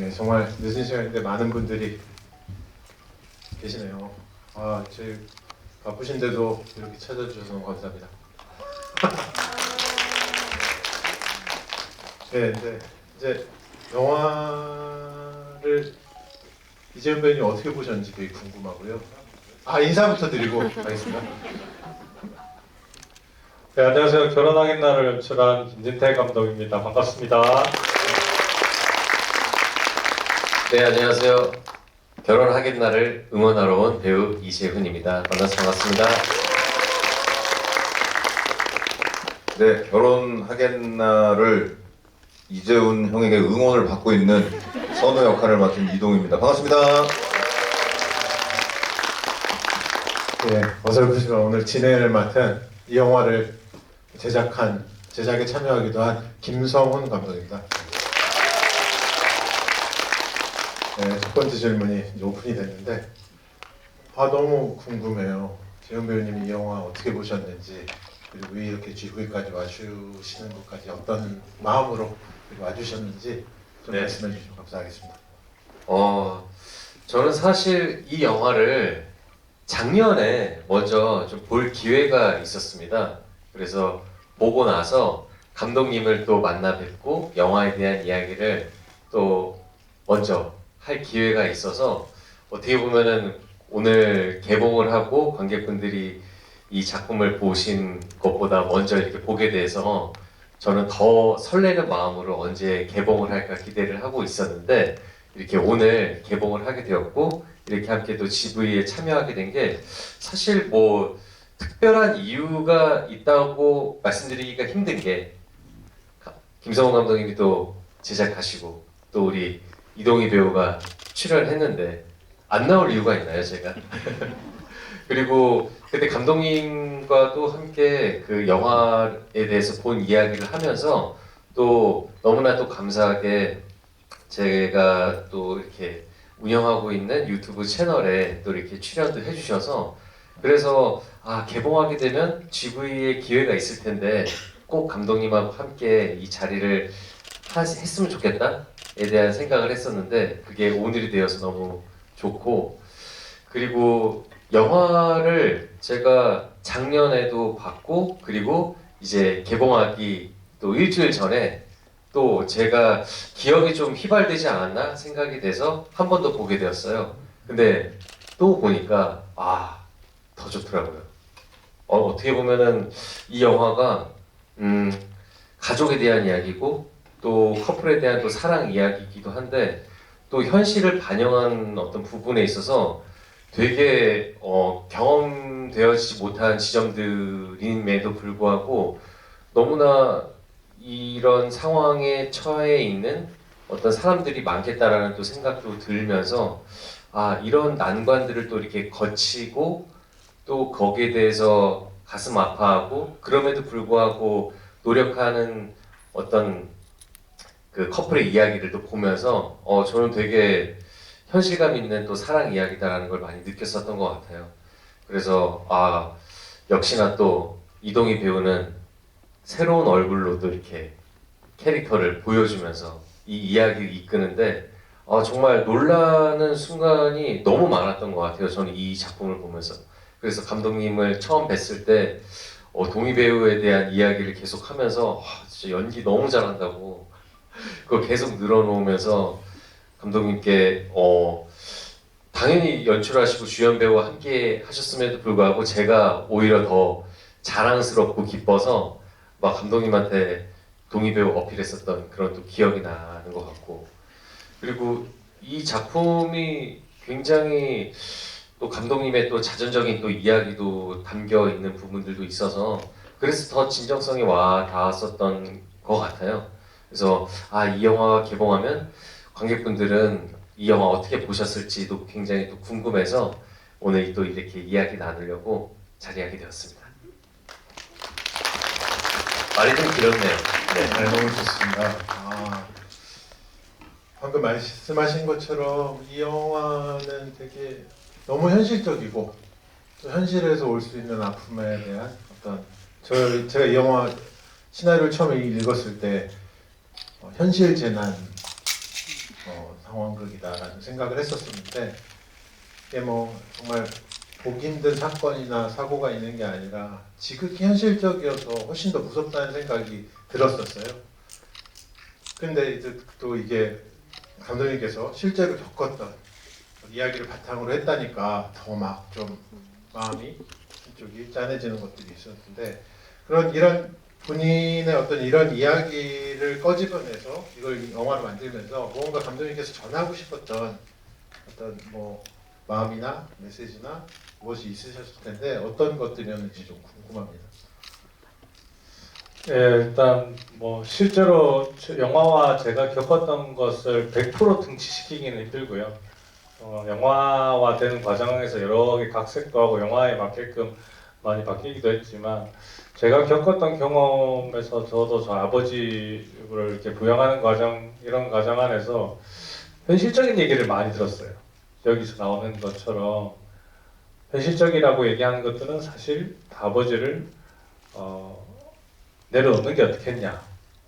네, 정말 늦은 시간인데 많은 분들이 계시네요. 제일 바쁘신데도 이렇게 찾아주셔서 너무 감사합니다. 네, 이제 영화를 이재훈 배우님 어떻게 보셨는지 되게 궁금하고요. 인사부터 드리고 가겠습니다. 네, 안녕하세요. 결혼하겠 날을 연출한 김진태 감독입니다. 반갑습니다. 네, 안녕하세요. 결혼하겠날을 응원하러 온 배우 이재훈입니다. 만나서 반갑습니다. 네, 결혼하겠날을 이재훈 형에게 응원을 받고 있는 선우 역할을 맡은 이동입니다. 반갑습니다. 네, 어설프지만 오늘 진행을 맡은 이 영화를 제작에 참여하기도 한 김성훈 감독입니다. 네, 첫 번째 질문이 이제 오픈이 됐는데 너무 궁금해요. 재훈 배우님이 이 영화 어떻게 보셨는지, 그리고 왜 이렇게 GV까지 와주시는 것까지 어떤 마음으로 와주셨는지 좀 네. 말씀해 주시면 감사하겠습니다. 저는 사실 이 영화를 작년에 먼저 좀 볼 기회가 있었습니다. 그래서 보고 나서 감독님을 또 만나 뵙고 영화에 대한 이야기를 또 먼저 할 기회가 있어서 어떻게 보면은 오늘 개봉을 하고 관객분들이 이 작품을 보신 것보다 먼저 이렇게 보게 돼서 저는 더 설레는 마음으로 언제 개봉을 할까 기대를 하고 있었는데 이렇게 오늘 개봉을 하게 되었고 이렇게 함께 또 GV에 참여하게 된 게 사실 뭐 특별한 이유가 있다고 말씀드리기가 힘든 게 김성훈 감독님이 또 제작하시고 또 우리 이동희 배우가 출연했는데 안 나올 이유가 있나요, 제가? 그리고 그때 감독님과도 함께 그 영화에 대해서 본 이야기를 하면서 또 너무나 또 감사하게 제가 또 이렇게 운영하고 있는 유튜브 채널에 또 이렇게 출연도 해주셔서 그래서 개봉하게 되면 GV의 기회가 있을 텐데 꼭 감독님하고 함께 이 자리를 했으면 좋겠다에 대한 생각을 했었는데 그게 오늘이 되어서 너무 좋고 그리고 영화를 제가 작년에도 봤고 그리고 이제 개봉하기 또 일주일 전에 또 제가 기억이 좀 휘발되지 않았나 생각이 돼서 한 번 더 보게 되었어요. 근데 또 보니까 더 좋더라고요. 어떻게 보면은 이 영화가 가족에 대한 이야기고 또 커플에 대한 또 사랑 이야기이기도 한데 또 현실을 반영한 어떤 부분에 있어서 되게 경험되어지지 못한 지점들임에도 불구하고 너무나 이런 상황에 처해 있는 어떤 사람들이 많겠다라는 또 생각도 들면서 이런 난관들을 또 이렇게 거치고 또 거기에 대해서 가슴 아파하고 그럼에도 불구하고 노력하는 어떤 그 커플의 이야기를 또 보면서 저는 되게 현실감 있는 또 사랑 이야기다라는 걸 많이 느꼈었던 것 같아요. 그래서 역시나 또 이동희 배우는 새로운 얼굴로 또 이렇게 캐릭터를 보여주면서 이 이야기를 이끄는데 정말 놀라는 순간이 너무 많았던 것 같아요. 저는 이 작품을 보면서. 그래서 감독님을 처음 뵀을 때 동희 배우에 대한 이야기를 계속 하면서 진짜 연기 너무 잘한다고 그걸 계속 늘어놓으면서 감독님께 당연히 연출하시고 주연 배우와 함께 하셨음에도 불구하고 제가 오히려 더 자랑스럽고 기뻐서 막 감독님한테 동희 배우 어필했었던 그런 또 기억이 나는 것 같고 그리고 이 작품이 굉장히 또 감독님의 또 자전적인 또 이야기도 담겨 있는 부분들도 있어서 그래서 더 진정성이 와 닿았었던 것 같아요. 그래서 이 영화가 개봉하면 관객분들은 이 영화 어떻게 보셨을지도 굉장히 또 궁금해서 오늘 또 이렇게 이야기 나누려고 자리하게 되었습니다. 말이 좀 길었네요. 네, 너무 좋습니다. 방금 말씀하신 것처럼 이 영화는 되게 너무 현실적이고 또 현실에서 올 수 있는 아픔에 대한 어떤 제가 이 영화 시나리오를 처음에 읽었을 때 현실 재난 상황극이다라는 생각을 했었었는데 이게 뭐 정말 보기 힘든 사건이나 사고가 있는 게 아니라 지극히 현실적이어서 훨씬 더 무섭다는 생각이 들었었어요. 근데 이제 또 이게 감독님께서 실제로 겪었던 이야기를 바탕으로 했다니까 더 막 좀 마음이 한쪽이 짠해지는 것들이 있었는데 이런 본인의 어떤 이런 이야기를 꺼집어내서 이걸 영화로 만들면서 무언가 감독님께서 전하고 싶었던 어떤 뭐 마음이나 메시지나 무엇이 있으셨을 텐데 어떤 것들이었는지 좀 궁금합니다. 예, 일단 뭐 실제로 영화와 제가 겪었던 것을 100% 등치시키기는 힘들고요. 영화화되는 과정에서 여러 개 각색도 하고 영화에 맞게끔 많이 바뀌기도 했지만 제가 겪었던 경험에서 저도 저 아버지를 이렇게 부양하는 과정 이런 과정 안에서 현실적인 얘기를 많이 들었어요. 여기서 나오는 것처럼 현실적이라고 얘기하는 것들은 사실 아버지를 내려놓는 게 어떻겠냐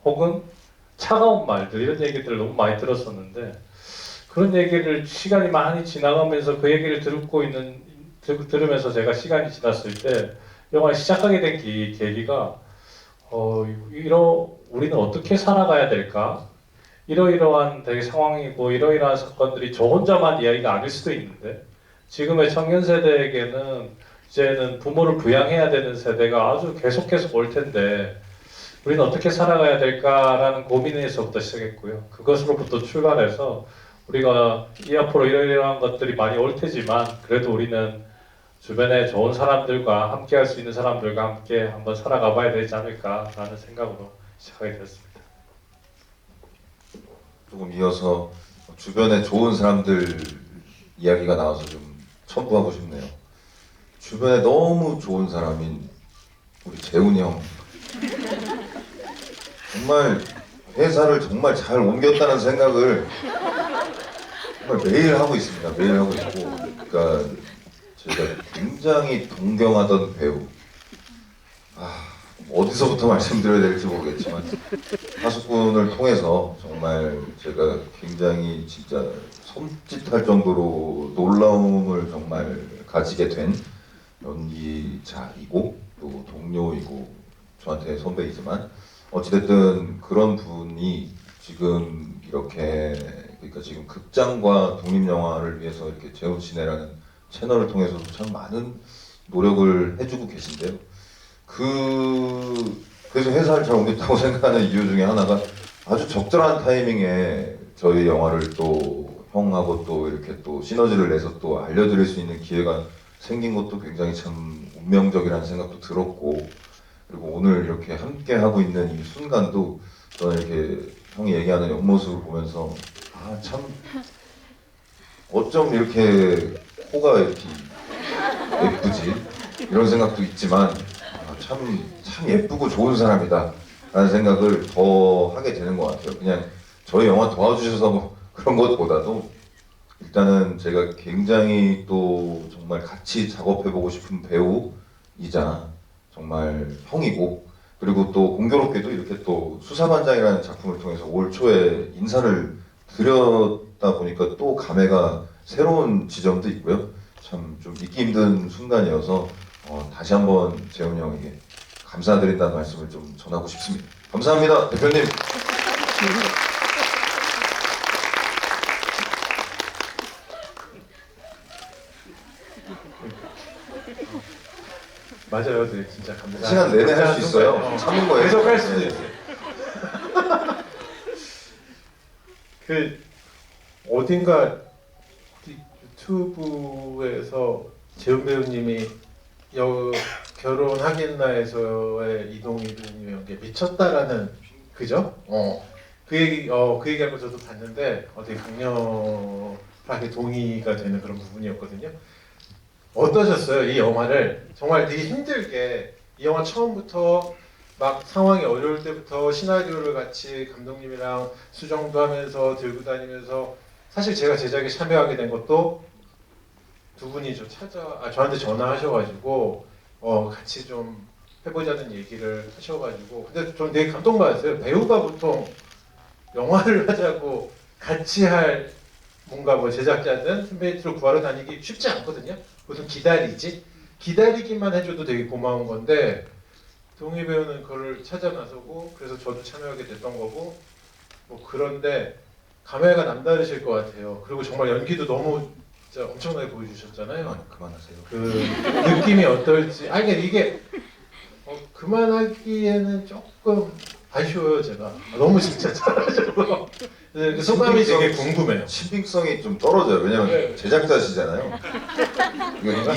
혹은 차가운 말들 이런 얘기들을 너무 많이 들었었는데 그런 얘기를 시간이 많이 지나가면서 그 얘기를 들으면서 제가 시간이 지났을 때 영화를 시작하게 된 계기가 우리는 어떻게 살아가야 될까? 이러이러한 되게 상황이고 이러이러한 사건들이 저 혼자만 이야기가 아닐 수도 있는데 지금의 청년 세대에게는 이제는 부모를 부양해야 되는 세대가 아주 계속해서 올 텐데 우리는 어떻게 살아가야 될까라는 고민에서부터 시작했고요. 그것으로부터 출발해서 우리가 이 앞으로 이러이러한 것들이 많이 올 테지만 그래도 우리는 주변에 좋은 사람들과 함께 할 수 있는 사람들과 함께 한번 살아가 봐야 되지 않을까라는 생각으로 시작하게 됐습니다. 조금 이어서 주변에 좋은 사람들 이야기가 나와서 좀 첨부하고 싶네요. 주변에 너무 좋은 사람인 우리 재훈이 형. 정말 회사를 정말 잘 옮겼다는 생각을 정말 매일 하고 있습니다. 매일 하고 있고, 그러니까 제가 굉장히 동경하던 배우. 어디서부터 말씀드려야 될지 모르겠지만 하수꾼을 통해서 정말 제가 굉장히 진짜 손짓할 정도로 놀라움을 정말 가지게 된 연기자이고 또 동료이고 저한테 선배이지만 어찌됐든 그런 분이 지금 이렇게 그러니까 지금 극장과 독립영화를 위해서 이렇게 재훈시네라는 채널을 통해서도 참 많은 노력을 해주고 계신데요. 그래서 회사를 잘 옮겼다고 생각하는 이유 중에 하나가 아주 적절한 타이밍에 저희 영화를 또 형하고 또 이렇게 또 시너지를 내서 또 알려드릴 수 있는 기회가 생긴 것도 굉장히 참 운명적이라는 생각도 들었고 그리고 오늘 이렇게 함께 하고 있는 이 순간도 저는 이렇게 형이 얘기하는 옆모습을 보면서 참 어쩜 이렇게 코가 이렇게 예쁘지 이런 생각도 있지만 참 예쁘고 좋은 사람이다 라는 생각을 더 하게 되는 것 같아요. 그냥 저희 영화 도와주셔서 뭐 그런 것보다도 일단은 제가 굉장히 또 정말 같이 작업해보고 싶은 배우이자 정말 형이고 그리고 또 공교롭게도 이렇게 또 수사반장이라는 작품을 통해서 올 초에 인사를 드렸다 보니까 또 감회가 새로운 지점도 있고요. 참 좀 믿기 힘든 순간이어서 다시 한번 재훈이 형에게 감사드린다는 말씀을 좀 전하고 싶습니다. 감사합니다, 대표님. 맞아요, 네, 진짜 감사합니다. 시간 내내 할 수 있어요. 참는 거예요. 계속 할 수도 있어요. 그 어딘가 유튜브에서 재훈 배우님이 결혼하겠나에서의 이동희님에게 미쳤다라는 그죠? 그 얘기한 거 저도 봤는데 되게 강렬하게 동의가 되는 그런 부분이었거든요. 어떠셨어요? 이 영화를 정말 되게 힘들게 이 영화 처음부터 막 상황이 어려울 때부터 시나리오를 같이 감독님이랑 수정도 하면서 들고 다니면서 사실 제가 제작에 참여하게 된 것도 두 분이 저한테 전화하셔가지고 같이 좀 해보자는 얘기를 하셔가지고 근데 전 되게 감동받았어요. 배우가 보통 영화를 하자고 같이 할 뭔가 뭐 제작자든 템플레이트를 구하러 다니기 쉽지 않거든요. 보통 기다리지. 기다리기만 해줘도 되게 고마운 건데 동희 배우는 그걸 찾아 나서고 그래서 저도 참여하게 됐던 거고 뭐 그런데 감회가 남다르실 것 같아요. 그리고 정말 연기도 너무 진짜 엄청나게 보여주셨잖아요. 그만하세요. 그 느낌이 어떨지 아니 그러니까 이게 그만하기에는 조금 아쉬워요 제가 너무 진짜 잘하셔서 그 소감이 되게 궁금해요. 신빙성이 좀 떨어져요. 왜냐면 네. 제작자시잖아요.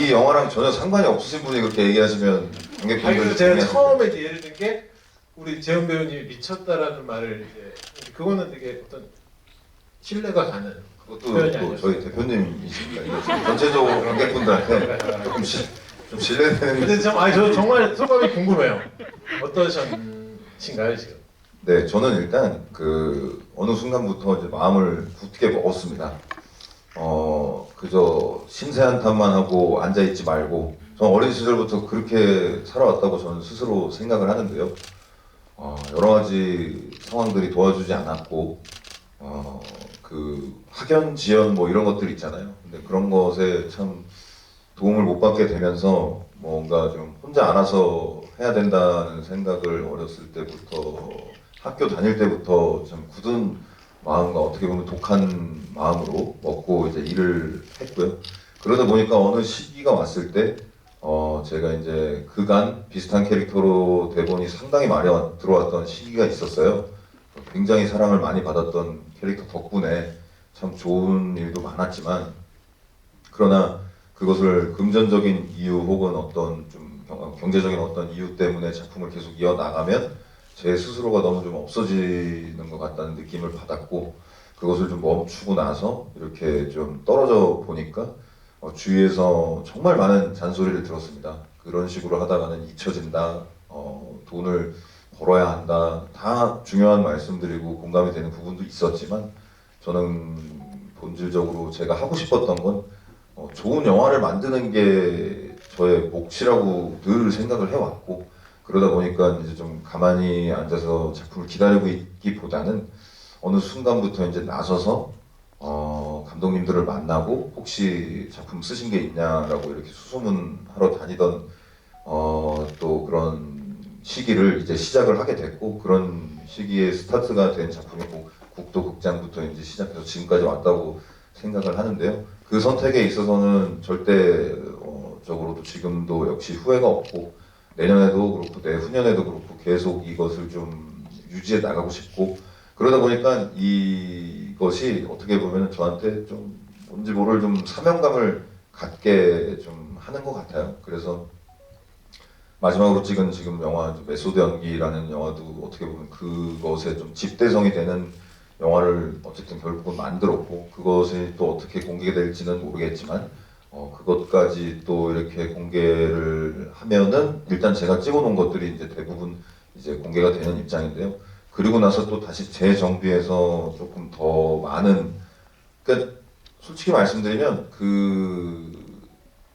이 영화랑 전혀 상관이 없으신 분이 그렇게 얘기하시면 아니 관객분들 그래서 제가 동의하실 처음에 이제 예를 든 게 우리 재현 배우님이 미쳤다라는 말을 이제 그거는 되게 어떤 신뢰가 가는 그것도 표현이 또 아니었어요. 저희 대표님이십니다. 이게 지금 전체적으로 관객분들한테 좀 신뢰되는. 근데 저 정말 소감이 궁금해요. 어떠신가요 지금? 네, 저는 일단 그 어느 순간부터 이제 마음을 굳게 먹었습니다. 그저 신세 한탄만 하고 앉아 있지 말고, 저는 어린 시절부터 그렇게 살아왔다고 저는 스스로 생각을 하는데요. 여러 가지 상황들이 도와주지 않았고, 그 학연, 지연 뭐 이런 것들 있잖아요. 근데 그런 것에 참 도움을 못 받게 되면서 뭔가 좀 혼자 알아서 해야 된다는 생각을 어렸을 때부터 학교 다닐 때부터 참 굳은 마음과 어떻게 보면 독한 마음으로 먹고 이제 일을 했고요. 그러다 보니까 어느 시기가 왔을 때 제가 이제 그간 비슷한 캐릭터로 대본이 상당히 많이 들어왔던 시기가 있었어요. 굉장히 사랑을 많이 받았던 캐릭터 덕분에 참 좋은 일도 많았지만 그러나 그것을 금전적인 이유 혹은 어떤 좀 경제적인 어떤 이유 때문에 작품을 계속 이어나가면 제 스스로가 너무 좀 없어지는 것 같다는 느낌을 받았고 그것을 좀 멈추고 나서 이렇게 좀 떨어져 보니까 주위에서 정말 많은 잔소리를 들었습니다. 그런 식으로 하다가는 잊혀진다, 돈을 벌어야 한다, 다 중요한 말씀드리고 공감이 되는 부분도 있었지만 저는 본질적으로 제가 하고 싶었던 건 좋은 영화를 만드는 게 저의 몫이라고 늘 생각을 해왔고 그러다 보니까 이제 좀 가만히 앉아서 작품을 기다리고 있기보다는 어느 순간부터 이제 나서서 감독님들을 만나고 혹시 작품 쓰신 게 있냐라고 이렇게 수소문하러 다니던 또 그런 시기를 이제 시작을 하게 됐고 그런 시기에 스타트가 된 작품이 국도극장부터 이제 시작해서 지금까지 왔다고 생각을 하는데요. 그 선택에 있어서는 절대적으로도 지금도 역시 후회가 없고 내년에도 그렇고 내후년에도 그렇고 계속 이것을 좀 유지해 나가고 싶고 그러다 보니까 이것이 어떻게 보면 저한테 좀 뭔지 모를 좀 사명감을 갖게 좀 하는 것 같아요. 그래서 마지막으로 찍은 지금 영화 메소드 연기라는 영화도 어떻게 보면 그것에 좀 집대성이 되는 영화를 어쨌든 결국은 만들었고 그것이 또 어떻게 공개될지는 모르겠지만 그것까지 또 이렇게 공개를 하면은 일단 제가 찍어놓은 것들이 이제 대부분 이제 공개가 되는 입장인데요. 그리고 나서 또 다시 재정비해서 조금 더 많은 그러니까 솔직히 말씀드리면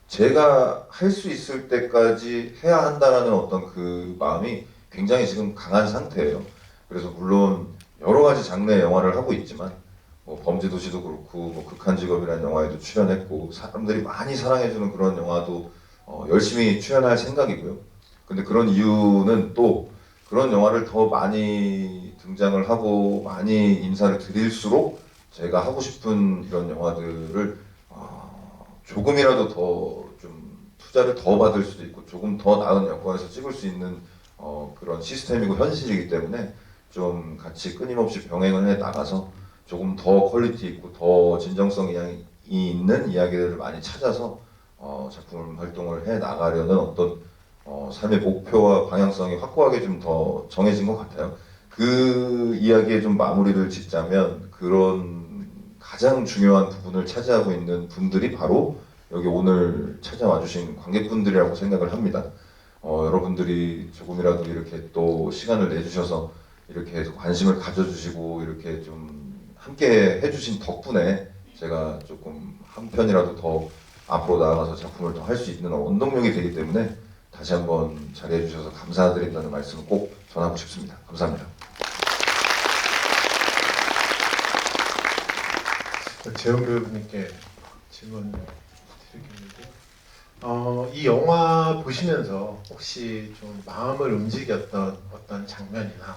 제가 할 수 있을 때까지 해야 한다라는 어떤 그 마음이 굉장히 지금 강한 상태예요. 그래서 물론 여러 가지 장르의 영화를 하고 있지만 뭐 범죄도시도 그렇고 뭐 극한직업이라는 영화에도 출연했고 사람들이 많이 사랑해주는 그런 영화도 열심히 출연할 생각이고요. 근데 그런 이유는 또 그런 영화를 더 많이 등장을 하고 많이 인사를 드릴수록 제가 하고 싶은 이런 영화들을 조금이라도 더 좀 투자를 더 받을 수도 있고 조금 더 나은 여건에서 찍을 수 있는 그런 시스템이고 현실이기 때문에 좀 같이 끊임없이 병행을 해 나가서 조금 더 퀄리티 있고 더 진정성이 있는 이야기들을 많이 찾아서 작품 활동을 해 나가려는 어떤 삶의 목표와 방향성이 확고하게 좀 더 정해진 것 같아요. 그 이야기에 좀 마무리를 짓자면 그런 가장 중요한 부분을 차지하고 있는 분들이 바로 여기 오늘 찾아와 주신 관객분들이라고 생각을 합니다. 여러분들이 조금이라도 이렇게 또 시간을 내주셔서 이렇게 관심을 가져주시고 이렇게 좀 함께 해주신 덕분에 제가 조금 한 편이라도 더 앞으로 나아가서 작품을 더 할 수 있는 원동력이 되기 때문에 다시 한번 자리해 주셔서 감사드린다는 말씀을 꼭 전하고 싶습니다. 감사합니다. 재훈 배우님께 질문 드리겠는데, 이 영화 보시면서 혹시 좀 마음을 움직였던 어떤 장면이나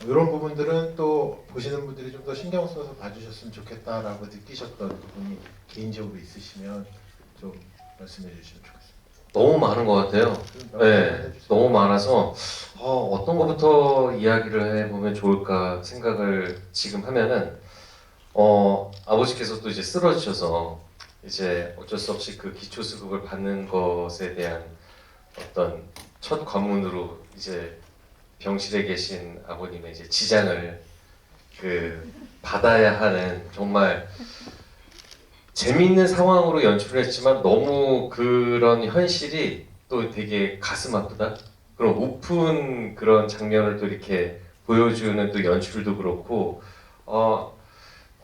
이런 부분들은 또 보시는 분들이 좀 더 신경 써서 봐주셨으면 좋겠다라고 느끼셨던 부분이 개인적으로 있으시면 좀 말씀해 주시면 좋겠습니다. 너무 많은 것 같아요. 네, 너무 많아서 어떤 것부터 이야기를 해보면 좋을까 생각을 지금 하면은 아버지께서 또 이제 쓰러지셔서 이제 어쩔 수 없이 그 기초수급을 받는 것에 대한 어떤 첫 관문으로 이제 병실에 계신 아버님의 이제 지장을 받아야 하는 정말 재미있는 상황으로 연출을 했지만 너무 그런 현실이 또 되게 가슴 아프다. 그런 우픈 그런 장면을 또 이렇게 보여주는 또 연출도 그렇고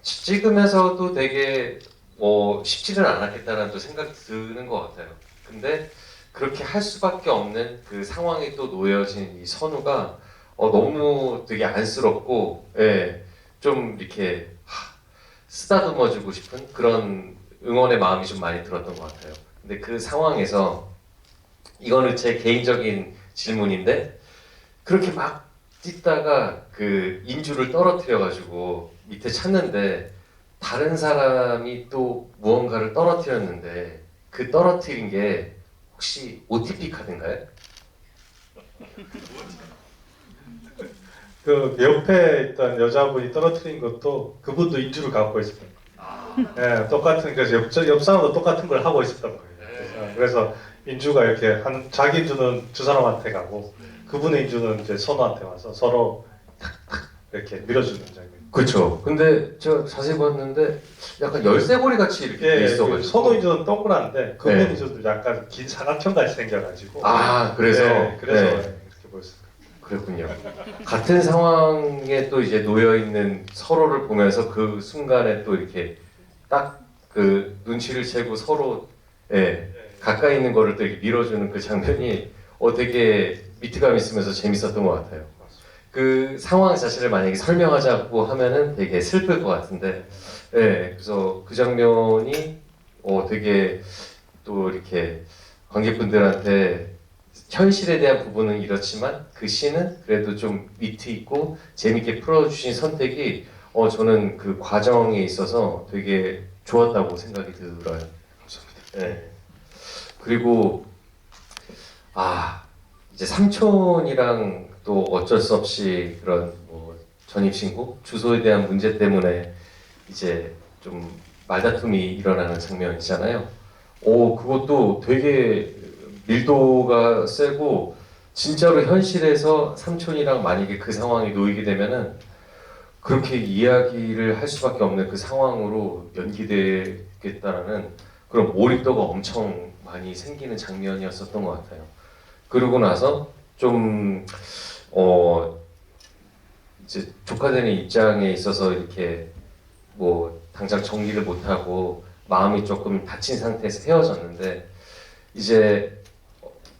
찍으면서도 되게 쉽지는 않았겠다라는 또 생각이 드는 것 같아요. 근데 그렇게 할 수밖에 없는 그 상황에 또 놓여진 이 선우가 너무 되게 안쓰럽고, 예, 좀 이렇게 쓰다듬어주고 싶은 그런 응원의 마음이 좀 많이 들었던 것 같아요. 근데 그 상황에서 이거는 제 개인적인 질문인데 그렇게 막 뛰다가 그 인주를 떨어뜨려가지고 밑에 찾는데 다른 사람이 또 무언가를 떨어뜨렸는데 그 떨어뜨린 게 혹시 OTP 카드인가요? 그 옆에 있던 여자분이 떨어뜨린 것도 그분도 인주를 갖고 있었던 거예요. 예, 똑같은 그래서 옆 사람도 똑같은 걸 하고 있었던 거예요. 그래서 인주가 이렇게 자기 인주는 두 사람한테 가고 그분의 인주는 이제 선우한테 와서 서로 이렇게 밀어주는 장면. 그렇죠. 근데 제가 자세히 봤는데 약간 열쇠고리 같이 이렇게 돼 예, 있어가지고. 선우 인주는 동그란데 그분 네. 인주도 약간 긴 사각형 같이 생겨가지고. 그래서 네, 그래서 네. 이렇게 보였어요. 그랬군요. 같은 상황에 또 이제 놓여 있는 서로를 보면서 그 순간에 또 이렇게 딱 그 눈치를 채고 서로 가까이 있는 거를 또 이렇게 밀어주는 그 장면이 되게 위트감 있으면서 재밌었던 것 같아요. 그 상황 자체를 만약에 설명하자고 하면은 되게 슬플 것 같은데, 그래서 그 장면이 되게 또 이렇게 관객분들한테 현실에 대한 부분은 이렇지만 그 시는 그래도 좀 위트 있고 재밌게 풀어주신 선택이 저는 그 과정에 있어서 되게 좋았다고 생각이 들어요. 네. 그리고 이제 삼촌이랑 또 어쩔 수 없이 그런 뭐 전입신고 주소에 대한 문제 때문에 이제 좀 말다툼이 일어나는 장면이잖아요. 그것도 되게 밀도가 세고 진짜로 현실에서 삼촌이랑 만약에 그 상황에 놓이게 되면은 그렇게 이야기를 할 수밖에 없는 그 상황으로 연기되겠다라는 그런 몰입도가 엄청 많이 생기는 장면이었었던 것 같아요. 그러고 나서 좀 이제 조카되는 입장에 있어서 이렇게 뭐 당장 정리를 못하고 마음이 조금 다친 상태에서 헤어졌는데 이제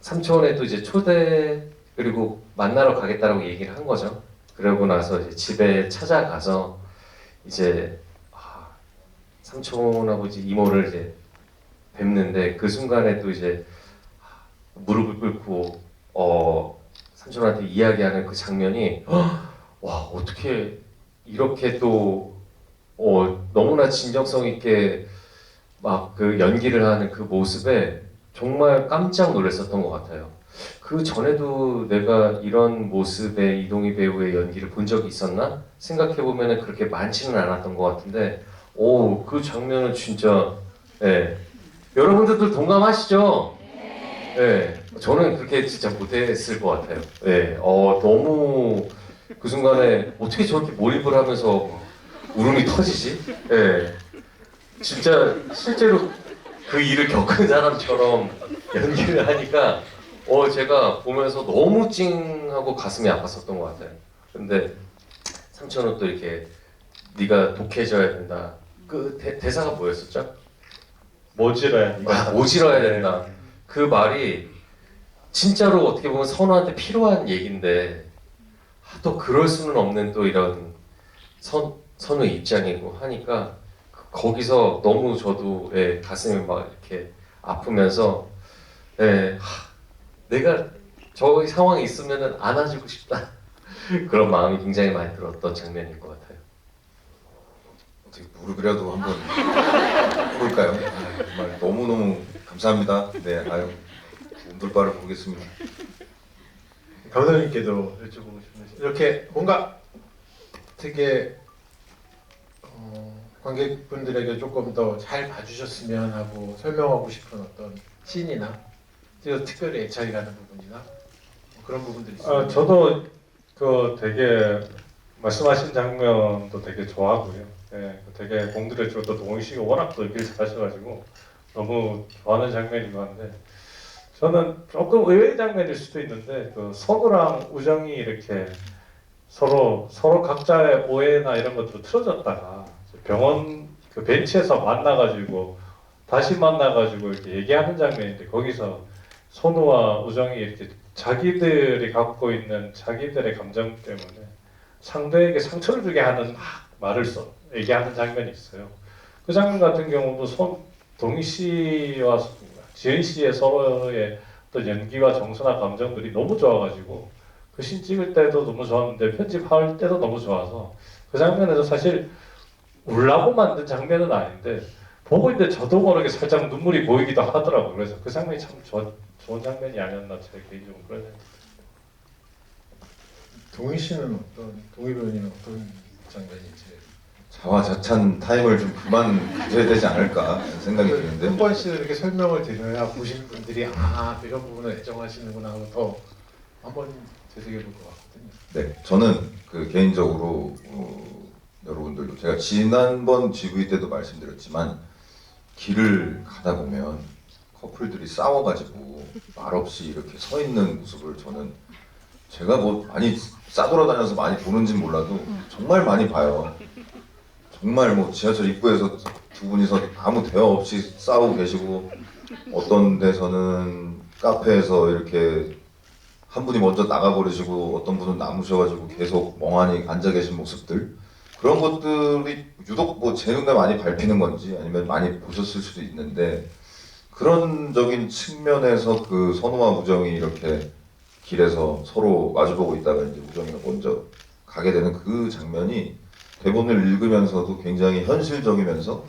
삼촌에도 이제 초대 그리고 만나러 가겠다라고 얘기를 한 거죠. 그러고 나서 이제 집에 찾아가서 이제 삼촌 아버지 이모를 이제 뵙는데 그 순간에 또 이제 무릎을 꿇고 삼촌한테 이야기하는 그 장면이 와 어떻게 이렇게 또 너무나 진정성 있게 막 그 연기를 하는 그 모습에 정말 깜짝 놀랐었던 것 같아요. 그 전에도 내가 이런 모습의 이동희 배우의 연기를 본 적이 있었나 생각해 보면은 그렇게 많지는 않았던 것 같은데, 그 장면은 진짜 여러분들도 동감하시죠? 저는 그렇게 진짜 못했을 것 같아요. 너무 그 순간에 어떻게 저렇게 몰입을 하면서 울음이 터지지? 진짜 실제로 그 일을 겪은 사람처럼 연기를 하니까 제가 보면서 너무 찡하고 가슴이 아팠었던 것 같아요. 근데 삼촌은 또 이렇게 네가 독해져야 된다. 그 대사가 뭐였었죠? 모질어야 한다. 모질어야 된다. 그 말이 진짜로 어떻게 보면 선우한테 필요한 얘기인데 또 그럴 수는 없는 또 이런 선우 입장이고 하니까 거기서 너무 저도 가슴이 막 이렇게 아프면서 내가 저 상황에 있으면은 안아주고 싶다 그런 마음이 굉장히 많이 들었던 장면일 것 같아요. 어떻게 무릎이라도 한번 해볼까요? 정말 너무너무 감사합니다. 네, 아유, 운돌바를 보겠습니다. 감독님께도 여쭤보고 싶은데 이렇게 뭔가 되게 관객분들에게 조금 더 잘 봐주셨으면 하고 설명하고 싶은 어떤 씬이나 또 특별히 애착이 가는 부분이나 그런 부분들이 있어요. 저도 그 되게 말씀하신 장면도 되게 좋아하고요. 예, 되게 공들여주고 또 동희 씨가 워낙 또 연기를 잘하셔가지고 너무 좋아하는 장면이기도 한데 저는 조금 의외의 장면일 수도 있는데 그 선우랑 우정이 이렇게 서로 각자의 오해나 이런 것들을 틀어졌다가 병원 그 벤치에서 만나가지고 다시 만나가지고 이렇게 얘기하는 장면인데 거기서 선우와 우정이 이렇게 자기들이 갖고 있는 자기들의 감정 때문에 상대에게 상처를 주게 하는 말을 얘기하는 장면이 있어요. 그 장면 같은 경우도 동희 씨와 지은 씨의 서로의 어떤 연기와 정서나 감정들이 너무 좋아가지고 그 씬 찍을 때도 너무 좋았는데 편집할 때도 너무 좋아서 그 장면에서 사실 울라고 만든 장면은 아닌데 보고 있는데 저도 모르게 살짝 눈물이 보이기도 하더라고요. 그래서 그 장면이 참 좋은 장면이 아니었나 제 개인적으로 그런 생각이 동희 씨는 동희 배우님은 어떤 장면인지 자화자찬 타임을 좀 그만 가져야 되지 않을까 생각이 드는데 한 번씩 이렇게 설명을 드려야 보시는 분들이 이런 부분을 애정하시는구나 하고 더 한번 되새겨볼 것 같거든요. 네, 저는 그 개인적으로 여러분들도 제가 지난번 GV 때도 말씀드렸지만 길을 가다 보면 커플들이 싸워가지고 말없이 이렇게 서 있는 모습을 저는 제가 뭐 많이 싸돌아다녀서 많이 보는진 몰라도 정말 많이 봐요. 정말 뭐 지하철 입구에서 두 분이서 아무 대화 없이 싸우고 계시고 어떤 데서는 카페에서 이렇게 한 분이 먼저 나가버리시고 어떤 분은 남으셔가지고 계속 멍하니 앉아 계신 모습들 그런 것들이 유독 뭐 제 눈에 많이 밟히는 건지 아니면 많이 보셨을 수도 있는데 그런적인 측면에서 그 선우와 우정이 이렇게 길에서 서로 마주보고 있다가 이제 우정이가 먼저 가게 되는 그 장면이 대본을 읽으면서도 굉장히 현실적이면서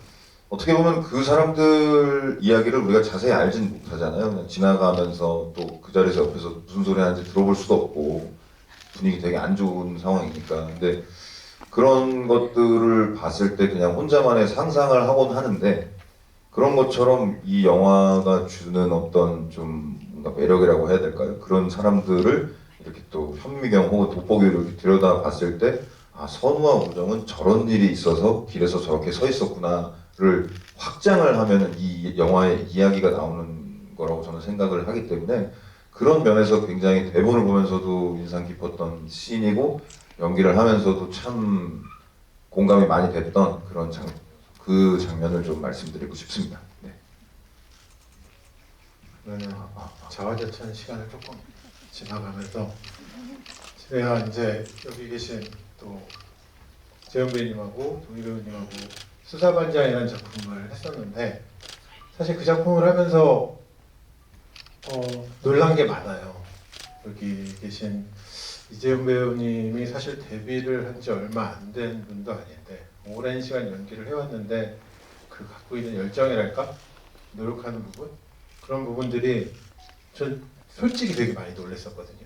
어떻게 보면 그 사람들 이야기를 우리가 자세히 알진 못하잖아요. 그냥 지나가면서 또 그 자리에서 옆에서 무슨 소리 하는지 들어볼 수도 없고 분위기 되게 안 좋은 상황이니까. 근데 그런 것들을 봤을 때 그냥 혼자만의 상상을 하곤 하는데 그런 것처럼 이 영화가 주는 어떤 좀 뭔가 매력이라고 해야 될까요? 그런 사람들을 이렇게 또 현미경 혹은 돋보기로 이렇게 들여다 봤을 때 선우와 우정은 저런 일이 있어서 길에서 저렇게 서 있었구나를 확장을 하면 이 영화의 이야기가 나오는 거라고 저는 생각을 하기 때문에 그런 면에서 굉장히 대본을 보면서도 인상 깊었던 씬이고 연기를 하면서도 참 공감이 많이 됐던 그런 그 장면을 좀 말씀드리고 싶습니다. 네. 그러면 자화자찬 시간을 조금 지나가면서 제가 이제 여기 계신 또 재현 배우님하고 동희 배우님하고 수사반장이라는 작품을 했었는데 사실 그 작품을 하면서 놀란 게 많아요. 여기 계신 이재훈 배우님이 사실 데뷔를 한 지 얼마 안 된 분도 아닌데 오랜 시간 연기를 해왔는데 그 갖고 있는 열정이랄까? 노력하는 부분? 그런 부분들이 전 솔직히 되게 많이 놀랐었거든요.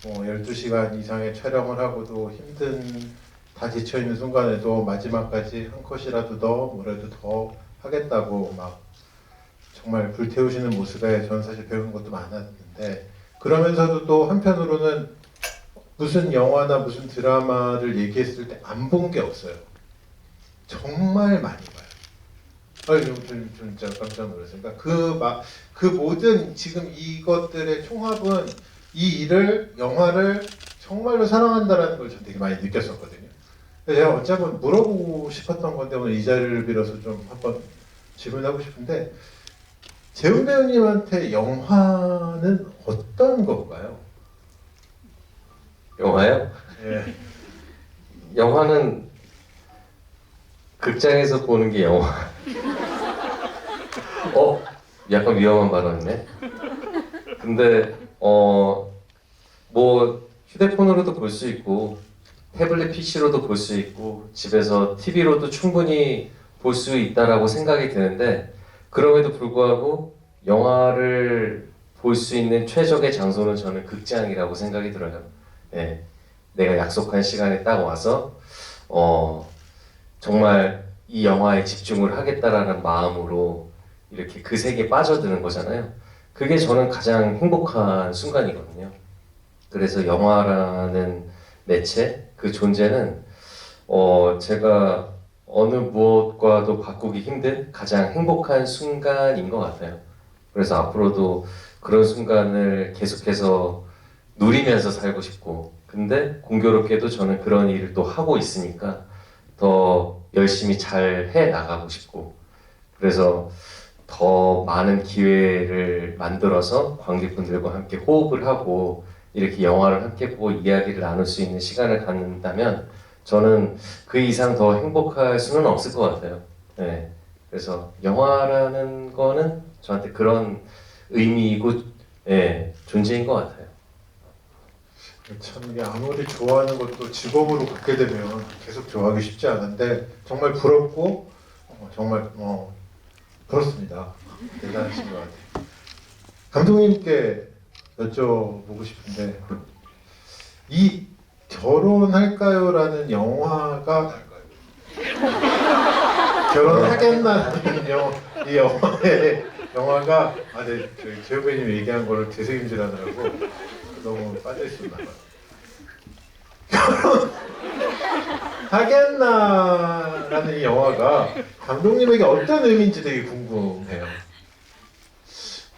12시간 이상의 촬영을 하고도 다 지쳐있는 순간에도 마지막까지 한 컷이라도 더 뭐라도 더 하겠다고 막 정말 불태우시는 모습에 저는 사실 배우는 것도 많았는데 그러면서도 또 한편으로는 무슨 영화나 무슨 드라마를 얘기했을 때 안 본 게 없어요. 정말 많이 봐요. 진짜 깜짝 놀랐어요. 그러니까 그 모든 지금 이것들의 총합은 이 영화를 정말로 사랑한다라는 걸 전 되게 많이 느꼈었거든요. 그래서 제가 어쩌면 물어보고 싶었던 건데 오늘 이 자리를 빌어서 좀 한번 질문하고 싶은데 재훈 배우님한테 영화는 어떤 건가요? 영화요? 예. 영화는 극장에서 보는 게 영화. 약간 위험한 발언이네. 근데 뭐 휴대폰으로도 볼 수 있고 태블릿 PC로도 볼 수 있고 집에서 TV로도 충분히 볼 수 있다라고 생각이 드는데 그럼에도 불구하고 영화를 볼 수 있는 최적의 장소는 저는 극장이라고 생각이 들어요. 예, 내가 약속한 시간에 딱 와서 정말 이 영화에 집중을 하겠다라는 마음으로 이렇게 그 세계에 빠져드는 거잖아요. 그게 저는 가장 행복한 순간이거든요. 그래서 영화라는 매체, 그 존재는 제가 어느 무엇과도 바꾸기 힘든 가장 행복한 순간인 것 같아요. 그래서 앞으로도 그런 순간을 계속해서 누리면서 살고 싶고, 근데 공교롭게도 저는 그런 일을 또 하고 있으니까 더 열심히 잘 해 나가고 싶고, 그래서 더 많은 기회를 만들어서 관객분들과 함께 호흡을 하고 이렇게 영화를 함께 보고 이야기를 나눌 수 있는 시간을 갖는다면 저는 그 이상 더 행복할 수는 없을 것 같아요. 네. 그래서 영화라는 거는 저한테 그런 의미이고 존재인 것 같아요. 참 이게 아무리 좋아하는 것도 직업으로 갖게 되면 계속 좋아하기 쉽지 않은데 정말 부럽고 정말 그렇습니다. 대단하신 것 같아요. 감독님께 여쭤보고 싶은데 이 결혼할까요라는 영화가 결혼하겠나는 이 영화가 네, 재호 배님 얘기한 거를 되새김질하느라고 너무 빠져있었나 봐요. 결혼하겠나라는 이 영화가 감독님에게 어떤 의미인지 되게 궁금해요.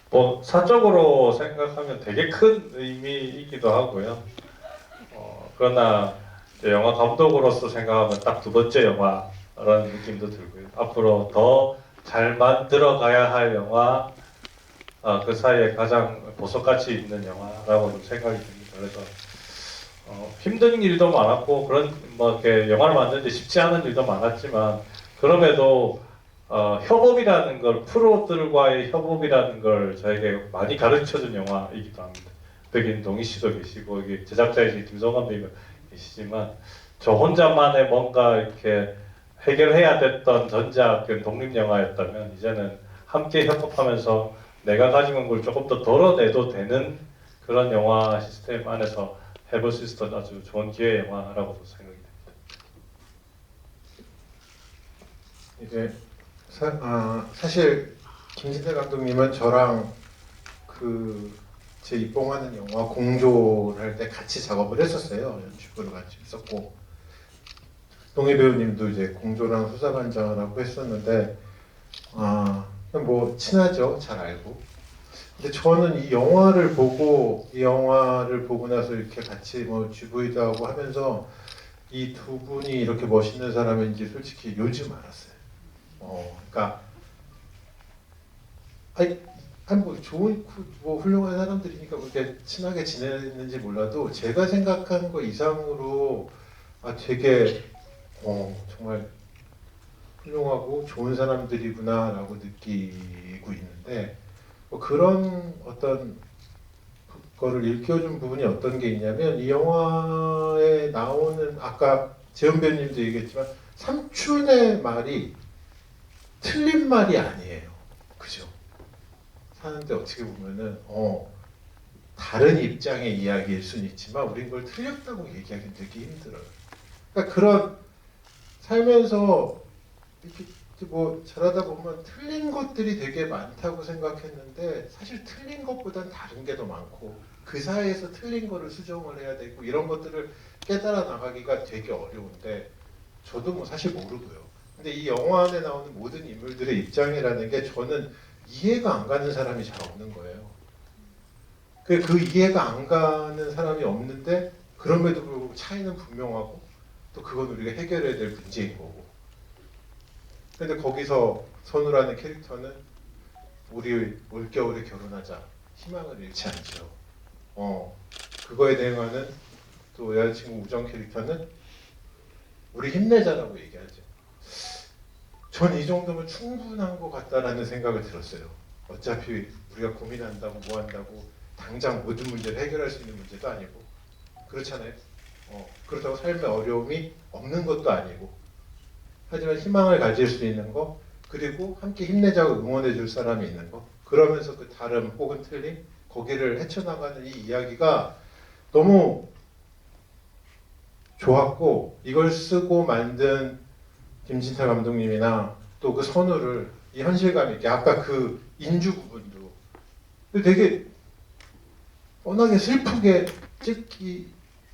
뭐 사적으로 생각하면 되게 큰 의미이기도 하고요. 그러나 이제 영화 감독으로서 생각하면 딱 두 번째 영화라는 느낌도 들고요. 앞으로 더 잘 만들어가야 할 영화, 그 사이에 가장 보석가치 있는 영화라고 생각이 듭니다. 그래서 힘든 일도 많았고 그런 뭐 이렇게 영화를 만드는데 쉽지 않은 일도 많았지만 그럼에도 협업이라는 걸 프로들과의 협업이라는 걸 저에게 많이 가르쳐준 영화이기도 합니다. 백인동희 씨도 계시고 여기 제작자이신 김성관 배우가 계시지만 저 혼자만의 뭔가 이렇게 해결해야 됐던 전작 독립 영화였다면 이제는 함께 협업하면서 내가 가진 걸 조금 더 덜어내도 되는 그런 영화 시스템 안에서 해볼 수 있었던 아주 좋은 기회 영화라고도 생각이 됩니다. 이제 사실 김진태 감독님은 저랑 제 입봉하는 영화 공조를 할 때 같이 작업을 했었어요. 연출부를 같이 했었고 동희 배우님도 이제 공조랑 수사반장하고 했었는데 뭐 친하죠. 잘 알고. 근데 저는 이 영화를 보고 나서 이렇게 같이 뭐 GV도 하고 하면서 이 두 분이 이렇게 멋있는 사람인지 솔직히 요즘 알았어요. 그러니까 뭐 좋은 뭐 훌륭한 사람들이니까 그렇게 친하게 지냈는지 몰라도 제가 생각한 거 이상으로 되게 정말 훌륭하고 좋은 사람들이구나라고 느끼고 있는데 뭐 그런 어떤 거를 일깨워준 부분이 어떤 게 있냐면 이 영화에 나오는 아까 재훈 배우님도 얘기했지만 삼촌의 말이 틀린 말이 아니에요. 그죠? 사는데 어떻게 보면은 다른 입장의 이야기일 수는 있지만 우린 그걸 틀렸다고 얘기하기 되게 힘들어요. 그러니까 그런 살면서 이렇게 뭐 잘하다 보면 틀린 것들이 되게 많다고 생각했는데 사실 틀린 것보단 다른 게 더 많고 그 사이에서 틀린 거를 수정을 해야 되고 이런 것들을 깨달아 나가기가 되게 어려운데 저도 뭐 사실 모르고요. 근데 이 영화 안에 나오는 모든 인물들의 입장이라는 게 저는 이해가 안 가는 사람이 잘 없는 거예요. 그 이해가 안 가는 사람이 없는데 그럼에도 불구하고 차이는 분명하고 또 그건 우리가 해결해야 될 문제인 거고. 근데 거기서 선우라는 캐릭터는 우리 올겨울에 결혼하자 희망을 잃지 않죠. 그거에 대응하는 또 여자친구 우정 캐릭터는 우리 힘내자라고 얘기하죠. 전 이 정도면 충분한 것 같다라는 생각을 들었어요. 어차피 우리가 고민한다고 뭐 한다고 당장 모든 문제를 해결할 수 있는 문제도 아니고 그렇잖아요. 그렇다고 삶의 어려움이 없는 것도 아니고 하지만 희망을 가질 수 있는 거 그리고 함께 힘내자고 응원해 줄 사람이 있는 거 그러면서 그 다름 혹은 틀림 거기를 헤쳐나가는 이 이야기가 너무 좋았고 이걸 쓰고 만든 김진태 감독님이나 또 그 선우를 이 현실감 있게 아까 그 인주 부분도 되게 뻔하게 슬프게 찍기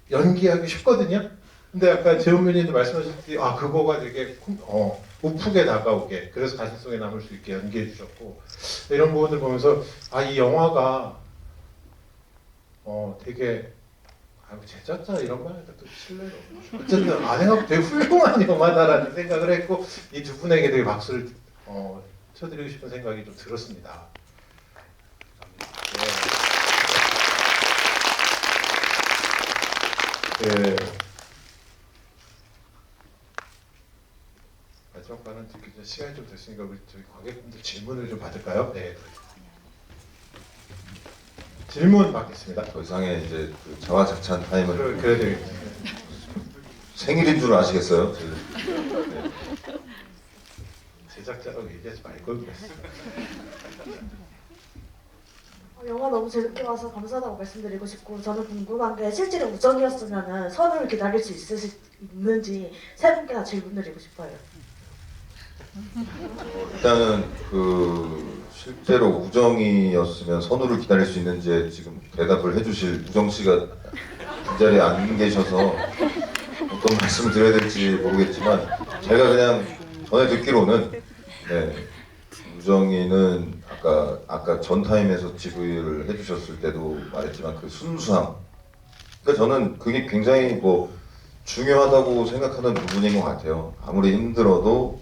연기하기 쉽거든요. 근데 아까 재훈 변님도 말씀하셨듯이 그거가 되게 우프게 다가오게 그래서 가슴속에 남을 수 있게 연기해 주셨고 이런 부분을 보면서 이 영화가 되게 제작자 이런 말 하니까 또 신뢰가 어쨌든 생각보다 되게 훌륭한 영화다라는 생각을 했고 이 두 분에게 되게 박수를 쳐드리고 싶은 생각이 좀 들었습니다. 네. 마지막 발언 듣기 전에 시간이 좀 됐으니까 우리 저희 관객분들 질문을 좀 받을까요? 네. 질문 받겠습니다. 더 이상의 이제 그 자화자찬 타임을 그래야 되겠네요. 생일인 줄 아시겠어요? 네. 제작자라고 얘기하지 말걸 그랬어. 영화 너무 재밌게 봐서 감사하다고 말씀드리고 싶고 저는 궁금한 게 실제로 우정이었으면 선우를 기다릴 수 있는지 세 분께 다 질문드리고 싶어요. 일단은 그 실제로 우정이었으면 선우를 기다릴 수 있는지에 지금 대답을 해주실 우정 씨가 이 자리에 안 계셔서 어떤 말씀을 드려야 될지 모르겠지만 제가 그냥 전에 듣기로는 우정이는 아까 전 타임에서 지브이를 해주셨을 때도 말했지만 그 순수함. 그러니까 저는 그게 굉장히 중요하다고 생각하는 부분인 것 같아요. 아무리 힘들어도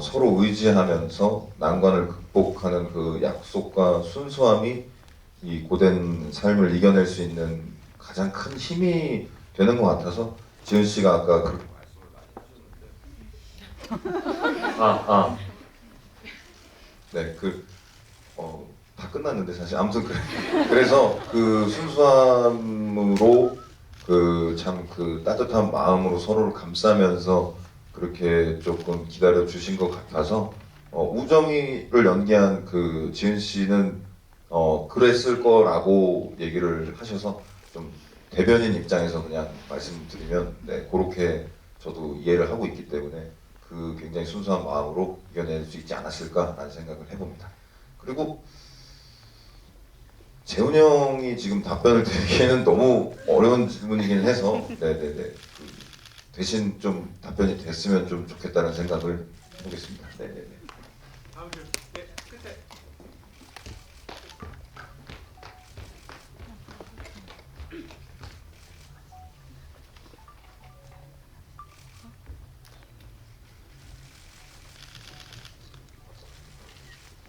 서로 의지하면서 난관을 극복하는 그 약속과 순수함이 이 고된 삶을 이겨낼 수 있는 가장 큰 힘이 되는 것 같아서 지은 씨가 아까 그렇게 말씀을 많이 하셨는데 네, 다 끝났는데 사실 아무튼 그래서 그 순수함으로 참 그 따뜻한 마음으로 서로를 감싸면서 그렇게 조금 기다려 주신 것 같아서 우정이를 연기한 그 지은 씨는 그랬을 거라고 얘기를 하셔서 좀 대변인 입장에서 그냥 말씀드리면 그렇게 저도 이해를 하고 있기 때문에 그 굉장히 순수한 마음으로 이겨낼 수 있지 않았을까라는 생각을 해봅니다. 그리고 재훈 형이 지금 답변을 드리기에는 너무 어려운 질문이긴 해서 대신 좀 답변이 됐으면 좀 좋겠다는 생각을 해보겠습니다. 다음 질문. 네, 끝에.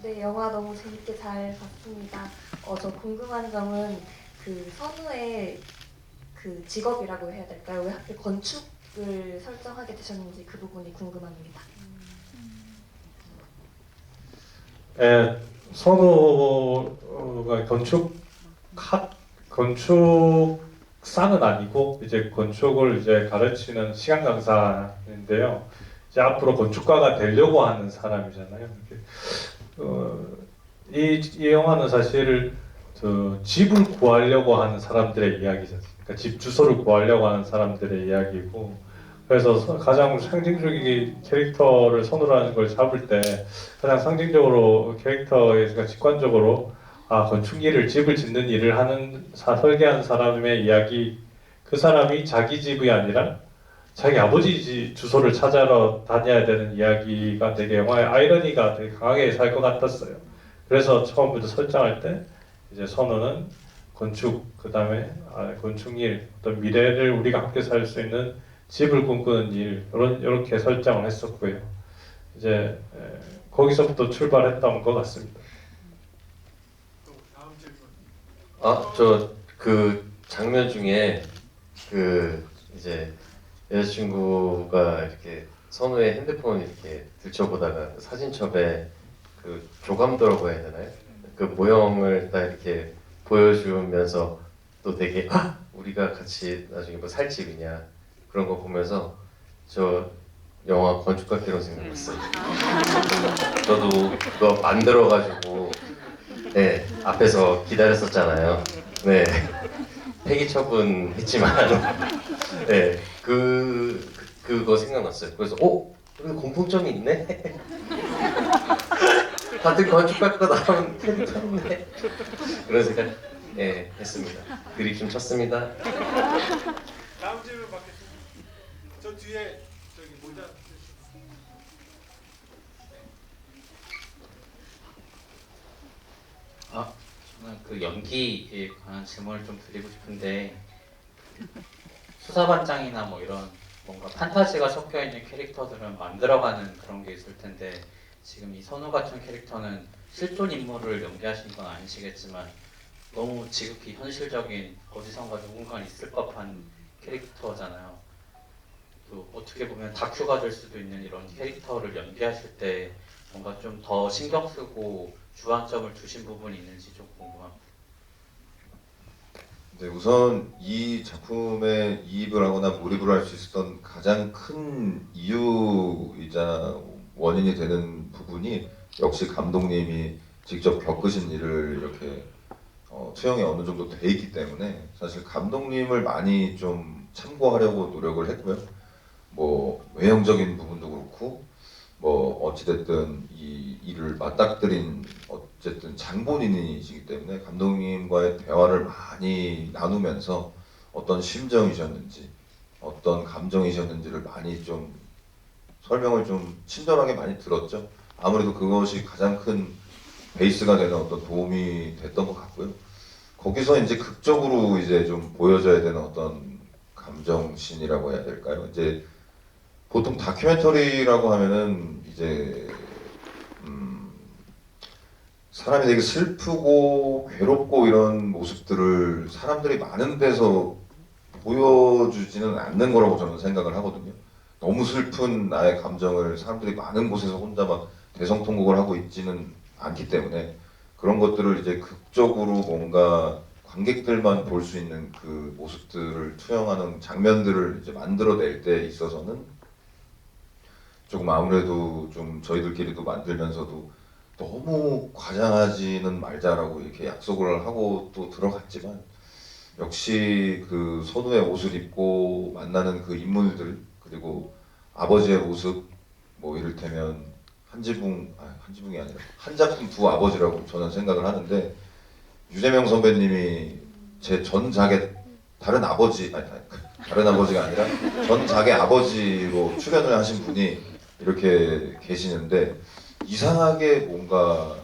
네, 영화 너무 재밌게 잘 봤습니다. 저 궁금한 점은 그 선우의 그 직업이라고 해야 될까요? 왜 하필 건축을 설정하게 되셨는지 그 부분이 궁금합니다. 선우가 건축사는 아니고 이제 건축을 이제 가르치는 시간 강사인데요. 이제 앞으로 건축가가 되려고 하는 사람이잖아요. 이 영화는 사실 집을 구하려고 하는 사람들의 이야기죠. 그러니까 집 주소를 구하려고 하는 사람들의 이야기고, 그래서 가장 상징적인 캐릭터를 선호로 하는 걸 잡을 때 가장 상징적으로 캐릭터에서 직관적으로 건축 일을 집을 짓는 일을 하는 설계하는 사람의 이야기, 그 사람이 자기 집이 아니라 자기 아버지 주소를 찾아러 다녀야 되는 이야기가 되게 영화의 아이러니가 되게 강하게 살 것 같았어요. 그래서 처음부터 설정할 때 이제 선우는 건축, 그 다음에 건축일, 어떤 미래를 우리가 함께 살 수 있는 집을 꿈꾸는 일, 이렇게 설정을 했었고요. 이제 거기서부터 출발했던 것 같습니다. 또 다음 질문. 저 그 장면 중에 그 이제 여자친구가 이렇게 선우의 핸드폰 이렇게 들춰보다가 사진첩에 그 조감도라고 해야 되나요? 그 모형을 딱 이렇게 보여주면서 또 되게 우리가 같이 나중에 뭐 살 집이냐 그런 거 보면서 저 영화 건축학개론 생각났어요. 저도 그거 만들어가지고 네 앞에서 기다렸었잖아요. 네 폐기 처분했지만 네 그거 생각났어요. 그래서 여기 공통점이 있네. 같은 건축학과 나온 캐릭터인데 그런 생각 했습니다. 드립 좀 쳤습니다. 다음 질문 받겠습니다. 저 뒤에 저기 모자. 저는 그 연기에 관한 질문을 좀 드리고 싶은데 수사반장이나 뭐 이런 뭔가 판타지가 섞여 있는 캐릭터들은 만들어가는 그런 게 있을 텐데 지금 이 선우 같은 캐릭터는 실존 인물을 연기하신 건 아니시겠지만 너무 지극히 현실적인 어디선가 누군가 있을 법한 캐릭터잖아요. 또 어떻게 보면 다큐가 될 수도 있는 이런 캐릭터를 연기하실 때 뭔가 좀 더 신경 쓰고 주안점을 두신 부분이 있는지 좀 궁금합니다. 네, 우선 이 작품에 이입을 하거나 몰입을 할 수 있었던 가장 큰 이유이자 원인이 되는 부분이 역시 감독님이 직접 겪으신 일을 이렇게 투영이 어느 정도 돼 있기 때문에 사실 감독님을 많이 좀 참고하려고 노력을 했고요. 뭐 외형적인 부분도 그렇고 뭐 어찌됐든 이 일을 맞닥뜨린 어쨌든 장본인이시기 때문에 감독님과의 대화를 많이 나누면서 어떤 심정이셨는지 어떤 감정이셨는지를 많이 좀 설명을 좀 친절하게 많이 들었죠. 아무래도 그것이 가장 큰 베이스가 되는 어떤 도움이 됐던 것 같고요. 거기서 이제 극적으로 이제 좀 보여져야 되는 어떤 감정신이라고 해야 될까요? 이제 보통 다큐멘터리라고 하면은 이제 사람이 되게 슬프고 괴롭고 이런 모습들을 사람들이 많은 데서 보여주지는 않는 거라고 저는 생각을 하거든요. 너무 슬픈 나의 감정을 사람들이 많은 곳에서 혼자 막 대성통곡을 하고 있지는 않기 때문에 그런 것들을 이제 극적으로 뭔가 관객들만 볼 수 있는 그 모습들을 투영하는 장면들을 이제 만들어낼 때 있어서는 조금 아무래도 좀 저희들끼리도 만들면서도 너무 과장하지는 말자라고 이렇게 약속을 하고 또 들어갔지만 역시 그 선우의 옷을 입고 만나는 그 인물들 그리고 아버지의 모습 뭐 이를테면 한지붕이 아니라 한작품 두 아버지라고 저는 생각을 하는데 유재명 선배님이 제 전작의 다른 아버지가 아니라 전작의 아버지로 출연을 하신 분이 이렇게 계시는데 이상하게 뭔가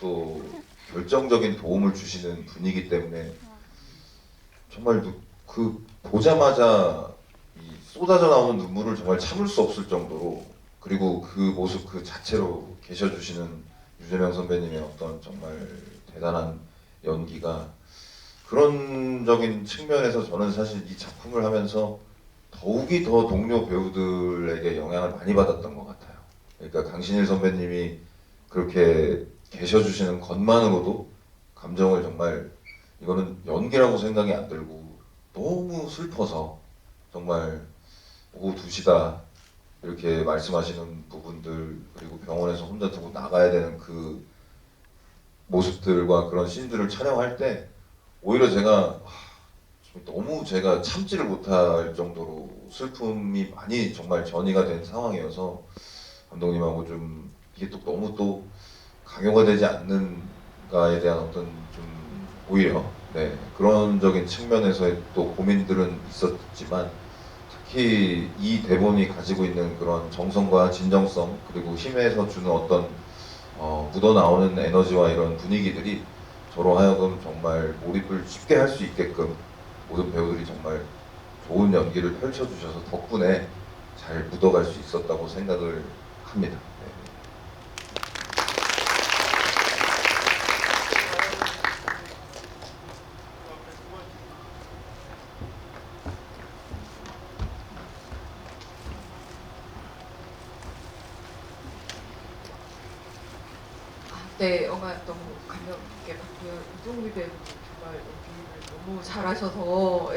또 결정적인 도움을 주시는 분이기 때문에 정말 그 보자마자 이 쏟아져 나오는 눈물을 정말 참을 수 없을 정도로 그리고 그 모습 그 자체로 계셔주시는 유재명 선배님의 어떤 정말 대단한 연기가 그런적인 측면에서 저는 사실 이 작품을 하면서 더욱이 더 동료 배우들에게 영향을 많이 받았던 것 같아요. 그러니까 강신일 선배님이 그렇게 계셔주시는 것만으로도 감정을 정말 이거는 연기라고 생각이 안 들고 너무 슬퍼서 정말 오후 2시다 이렇게 말씀하시는 부분들 그리고 병원에서 혼자 두고 나가야 되는 그 모습들과 그런 씬들을 촬영할 때 오히려 제가 너무 제가 참지를 못할 정도로 슬픔이 많이 정말 전이가 된 상황이어서 감독님하고 좀 이게 또 너무 또 강요가 되지 않는가에 대한 어떤 좀 오히려 네 그런적인 측면에서의 또 고민들은 있었지만 특히 이 대본이 가지고 있는 그런 정성과 진정성 그리고 힘에서 주는 어떤 묻어나오는 에너지와 이런 분위기들이 저로 하여금 정말 몰입을 쉽게 할 수 있게끔 모든 배우들이 정말 좋은 연기를 펼쳐주셔서 덕분에 잘 묻어갈 수 있었다고 생각을 합니다. 네. 네, 영화 너무 감명 깊게 봤고요. 이동미 배우님 정말 연기를 너무 잘하셔서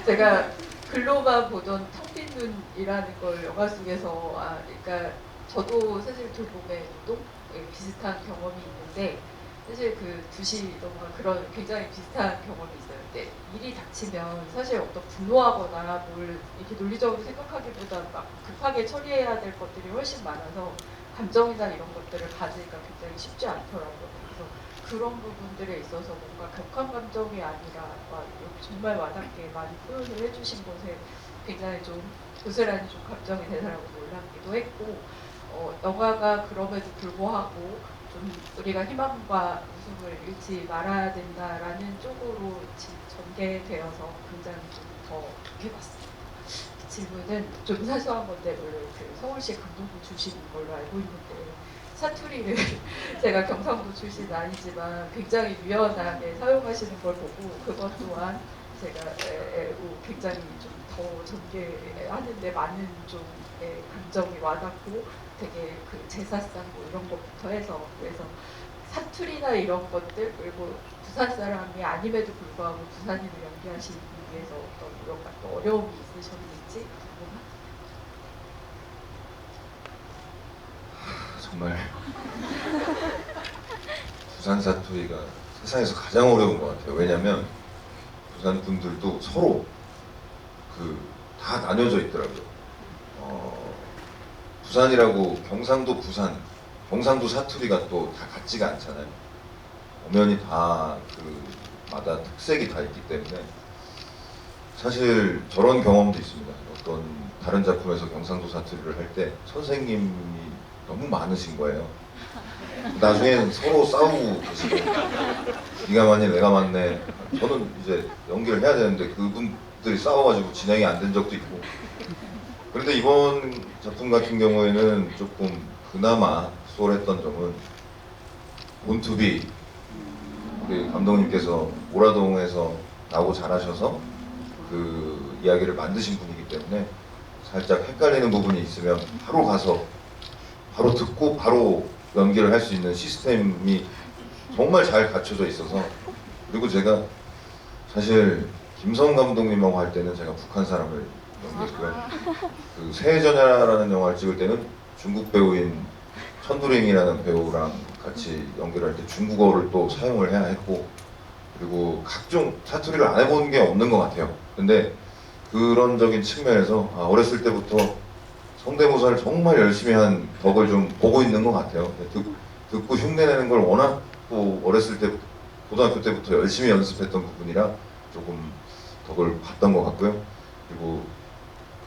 제가 글로만 보던 텅 빈 눈이라는 걸 영화 속에서 그러니까 저도 사실 돌봄의 운동 비슷한 경험이 있는데 사실 그 2시 넘어가 그런 굉장히 비슷한 경험이 있어요. 근데 일이 닥치면 사실 어떤 분노하거나 뭘 이렇게 논리적으로 생각하기보다 막 급하게 처리해야 될 것들이 훨씬 많아서 감정이나 이런 것들을 가지기가 굉장히 쉽지 않더라고요. 그래서 그런 부분들에 있어서 뭔가 격한 감정이 아니라 정말 와닿게 많이 표현을 해주신 것에 굉장히 좀 고스란히 좀 감정이 되더라고 놀랍기도 했고 영화가 그럼에도 불구하고 좀 우리가 희망과 웃음을 잃지 말아야 된다라는 쪽으로 전개되어서 굉장히 좀 더 좋게 봤습니다. 질문은 좀 사소한 건데 원래 그 서울시 강동구 출신인 걸로 알고 있는데 사투리를 제가 경상도 출신 아니지만 굉장히 유연하게 사용하시는 걸 보고 그것 또한 제가 굉장히 좀 더 전개하는데 많은 좀 감정이 와닿고 되게 그 제사상 뭐 이런 것부터 해서 그래서 사투리나 이런 것들 그리고 부산 사람이 아님에도 불구하고 부산인을 연기하시기 위해서 어떤 이런 같은 어려움이 있으셨는지 궁금합니다. 정말 부산 사투리가 세상에서 가장 어려운 것 같아요. 왜냐하면 부산 분들도 서로 다 나뉘어져 있더라고요. 부산이라고 경상도 부산, 경상도 사투리가 또 다 같지가 않잖아요. 엄연히 다 마다 특색이 다 있기 때문에 사실 저런 경험도 있습니다. 어떤 다른 작품에서 경상도 사투리를 할 때 선생님이 너무 많으신 거예요. 나중엔 서로 싸우고 계시고 네가 맞니 내가 맞네. 저는 이제 연기를 해야 되는데 그분들이 싸워가지고 진행이 안 된 적도 있고. 그런데 이번 작품 같은 경우에는 조금 그나마 수월했던 점은 본투비 우리 감독님께서 오라동에서 나오고 잘하셔서 그 이야기를 만드신 분이기 때문에 살짝 헷갈리는 부분이 있으면 바로 가서 바로 듣고 바로 연기를 할 수 있는 시스템이 정말 잘 갖춰져 있어서 그리고 제가 사실 김성 감독님하고 할 때는 제가 북한 사람을 연기했고요. 그 새해전야라는 영화를 찍을 때는 중국 배우인 천두링이라는 배우랑 같이 연기를 할 때 중국어를 또 사용을 해야 했고 그리고 각종 사투리를 안 해본 게 없는 것 같아요. 근데 그런적인 측면에서 어렸을 때부터 성대모사를 정말 열심히 한 덕을 좀 보고 있는 것 같아요. 듣고 흉내내는 걸 워낙 또 어렸을 때 고등학교 때부터 열심히 연습했던 부분이라 조금 덕을 봤던 것 같고요. 그리고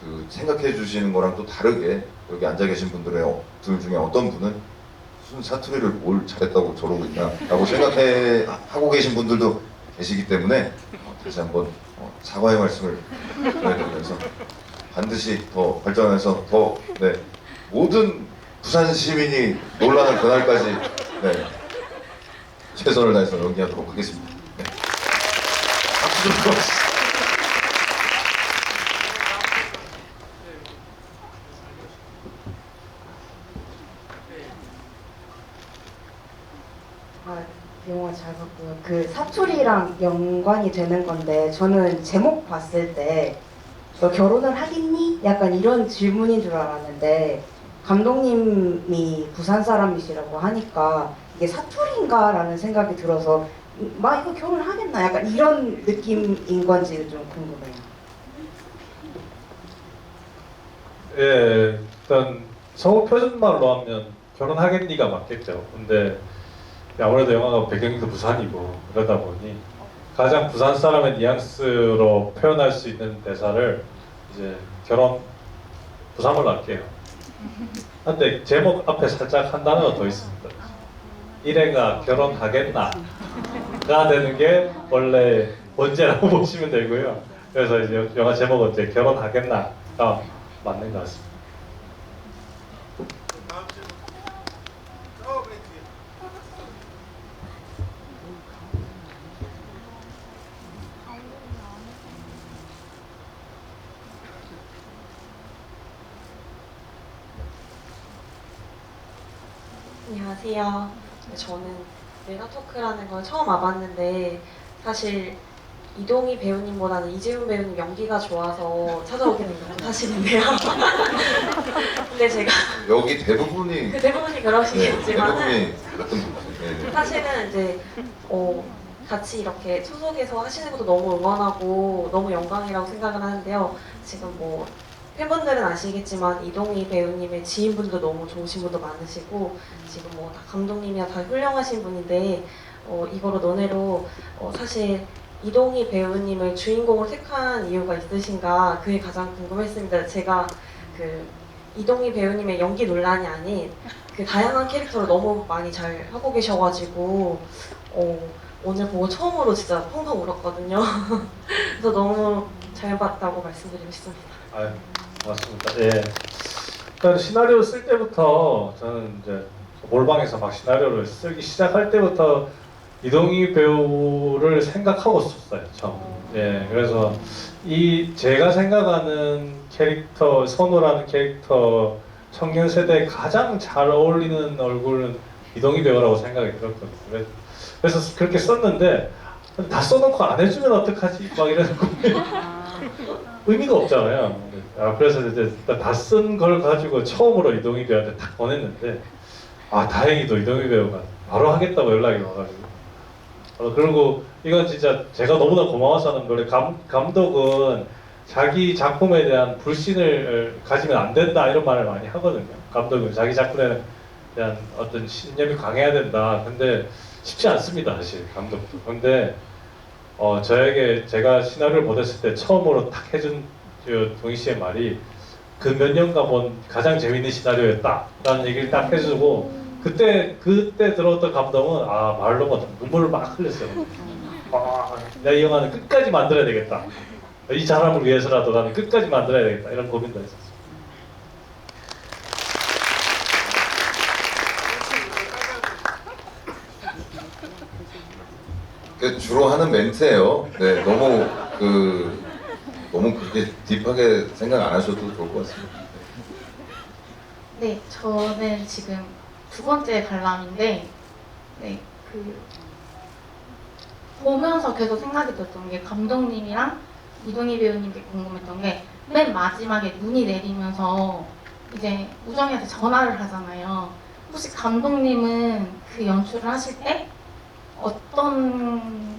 그 생각해 주시는 거랑 또 다르게 여기 앉아 계신 분들 중에 어떤 분은 무슨 사투리를 뭘 잘했다고 저러고 있나 라고 하고 계신 분들도 계시기 때문에 다시 한번 사과의 말씀을 전해드리면서 반드시 더 발전해서 더 모든 부산 시민이 놀라는 그날까지 최선을 다해서 연기하도록 하겠습니다. 박수 좀 부탁드립니다. 영화 잘 봤고요. 그 사투리랑 연관이 되는 건데 저는 제목 봤을 때 너 결혼을 하겠니? 약간 이런 질문인 줄 알았는데 감독님이 부산 사람이시라고 하니까 이게 사투리인가? 라는 생각이 들어서 막 이거 결혼하겠나? 약간 이런 느낌인 건지 좀 궁금해요. 예, 일단 서울 표준말로 하면 결혼하겠니가 맞겠죠. 근데 아무래도 영화가 배경도 부산이고 그러다 보니 가장 부산 사람의 뉘앙스로 표현할 수 있는 대사를 이제 결혼 부산말로 할게요. 근데 제목 앞에 살짝 한 단어가 더 있습니다. 이래가 결혼하겠나가 되는 게 원래 원제라고 보시면 되고요. 그래서 이제 영화 제목은 이제 결혼하겠나가 맞는 것 같습니다. 다음 질문. 맨 뒤에. 안녕하세요. 근데 저는 메가토크라는 걸 처음 와봤는데 사실 이동희 배우님보다는 이재훈 배우님 연기가 좋아서 찾아오게 된 건 사실인데요. 근데 제가 여기 대부분이 대부분이 네, 그러시겠지만 대부분이 같은 분이세요. 네. 사실은 이제 같이 이렇게 소속해서 하시는 것도 너무 응원하고 너무 영광이라고 생각을 하는데요. 지금 뭐 팬분들은 아시겠지만 이동희 배우님의 지인분도 너무 좋으신 분도 많으시고 지금 뭐 다 감독님이야 다 훌륭하신 분인데 이거로 논외로 사실 이동희 배우님을 주인공으로 택한 이유가 있으신가 그게 가장 궁금했습니다. 제가 그 이동희 배우님의 연기 논란이 아닌 그 다양한 캐릭터를 너무 많이 잘 하고 계셔가지고 오늘 보고 처음으로 진짜 펑펑 울었거든요. 그래서 너무 잘 봤다고 말씀드리고 싶습니다. 아유, 고맙습니다. 예. 일단 시나리오 쓸 때부터 저는 이제 몰방에서 막 시나리오를 쓰기 시작할 때부터 이동희 배우를 생각하고 썼어요. 처음. 예. 그래서 이 제가 생각하는 캐릭터 선우라는 캐릭터 청년 세대에 가장 잘 어울리는 얼굴은 이동희 배우라고 생각이 들었거든요. 그래서 그렇게 썼는데 다 써놓고 안 해주면 어떡하지? 막 이런 고민. 의미가 없잖아요. 그래서 이제 다 쓴 걸 가지고 처음으로 이동희 배우한테 딱 보냈는데 다행히도 이동희 배우가 바로 하겠다고 연락이 와가지고 그리고 이건 진짜 제가 너무나 고마워서 하는 거예요. 감독은 자기 작품에 대한 불신을 가지면 안 된다 이런 말을 많이 하거든요. 감독은 자기 작품에 대한 어떤 신념이 강해야 된다. 근데 쉽지 않습니다, 사실 감독도. 근데 저에게 제가 시나리오를 보냈을 때 처음으로 딱 해준 동희 씨의 말이 그 몇 년간 본 가장 재밌는 시나리오였다라는 얘기를 딱 해주고 그때 들어왔던 감동은 말로 못 눈물을 막 흘렸어요. 내가 이 영화는 끝까지 만들어야 되겠다. 이 사람을 위해서라도 나는 끝까지 만들어야 되겠다. 이런 고민도 했었어요. 주로 하는 멘트예요. 네, 너무 그렇게 딥하게 생각 안 하셔도 좋을 것 같습니다. 네, 저는 지금 두 번째 관람인데, 네, 보면서 계속 생각이 들었던 게 감독님이랑 이동희 배우님께 궁금했던 게 맨 마지막에 눈이 내리면서 이제 우정이한테 전화를 하잖아요. 혹시 감독님은 그 연출을 하실 때 어떤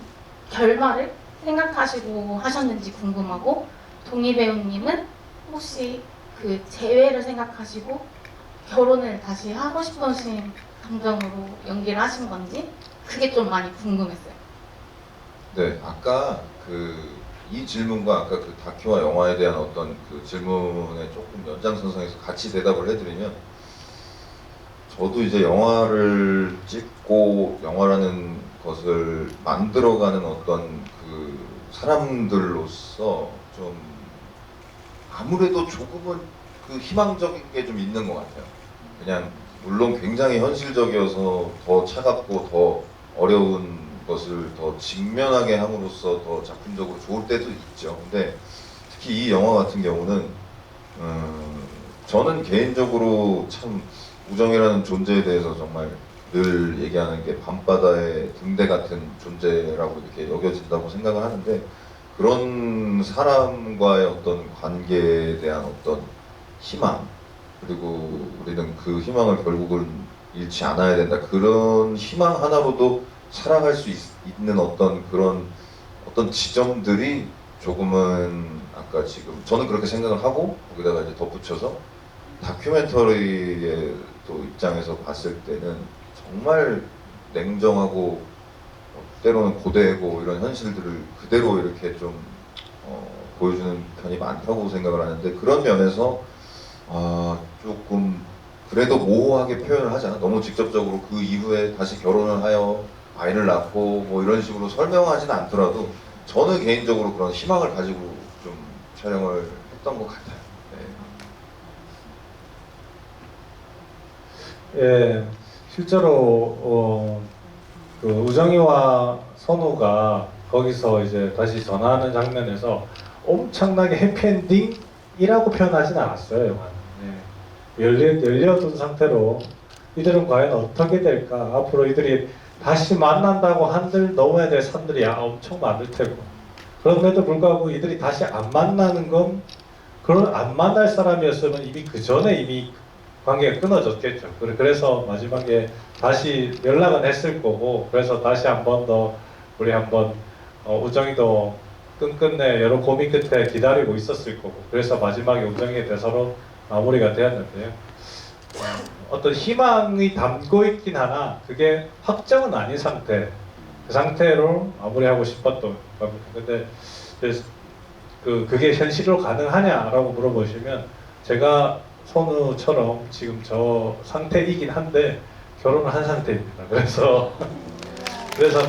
결말을 생각하시고 하셨는지 궁금하고 동희 배우님은 혹시 그 재회를 생각하시고 결혼을 다시 하고 싶으신 감정으로 연기를 하신 건지 그게 좀 많이 궁금했어요. 네, 아까 이 질문과 아까 그 다큐와 영화에 대한 어떤 그 질문에 조금 연장선상에서 같이 대답을 해드리면 저도 이제 영화를 찍고 영화라는 것을 만들어가는 어떤 그 사람들로서 좀 아무래도 조금은 그 희망적인 게 좀 있는 것 같아요. 그냥 물론 굉장히 현실적이어서 더 차갑고 더 어려운 것을 더 직면하게 함으로써 더 작품적으로 좋을 때도 있죠. 근데 특히 이 영화 같은 경우는 저는 개인적으로 참 우정이라는 존재에 대해서 정말 늘 얘기하는 게 밤바다의 등대 같은 존재라고 이렇게 여겨진다고 생각을 하는데 그런 사람과의 어떤 관계에 대한 어떤 희망 그리고 우리는 그 희망을 결국은 잃지 않아야 된다. 그런 희망 하나로도 살아갈 수 있는 어떤 그런 어떤 지점들이 조금은 아까 지금 저는 그렇게 생각을 하고 거기다가 이제 덧붙여서 다큐멘터리의 또 입장에서 봤을 때는 정말 냉정하고 때로는 고대고 이런 현실들을 그대로 이렇게 좀 보여주는 편이 많다고 생각을 하는데 그런 면에서 조금 그래도 모호하게 표현을 하잖아. 너무 직접적으로 그 이후에 다시 결혼을 하여 아이를 낳고 뭐 이런 식으로 설명하지는 않더라도 저는 개인적으로 그런 희망을 가지고 좀 촬영을 했던 것 같아요. 네. 예, 실제로 그 우정이와 선우가 거기서 이제 다시 전화하는 장면에서 엄청나게 해피엔딩이라고 표현하진 않았어요. 영화는. 예. 열려둔 상태로 이들은 과연 어떻게 될까? 앞으로 이들이 다시 만난다고 한들 넘어야 될 산들이 엄청 많을 테고, 그런데도 불구하고 이들이 다시 안 만나는 건, 그런 안 만날 사람이었으면 이미 그 전에 이미 관계가 끊어졌겠죠. 그래서 마지막에 다시 연락은 했을 거고, 그래서 다시 한 번 더 우리 한번 우정이도 끝끝내 여러 고민 끝에 기다리고 있었을 거고, 그래서 마지막에 우정이의 대사로 마무리가 되었는데요. 어떤 희망이 담고 있긴 하나 그게 확정은 아닌 상태, 그 상태로 마무리하고 싶었던 겁니다. 근데 그게 현실로 가능하냐라고 물어보시면, 제가 선우처럼 지금 저 상태이긴 한데 결혼을 한 상태입니다. 그래서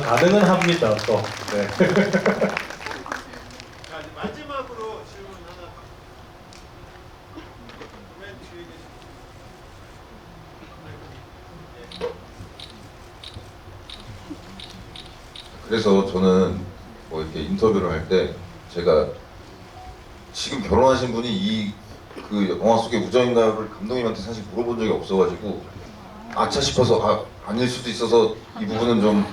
가능은 합니다. 또. 네. 자, 이제 마지막으로 질문 하나. 맨 뒤에 계신. 그래서 저는 뭐 이렇게 인터뷰를 할 때 제가 지금 결혼하신 분이 그 영화 속의 우정인가를 감독님한테 사실 물어본 적이 없어가지고 아차 싶어서 아닐 수도 있어서 이 부분은 좀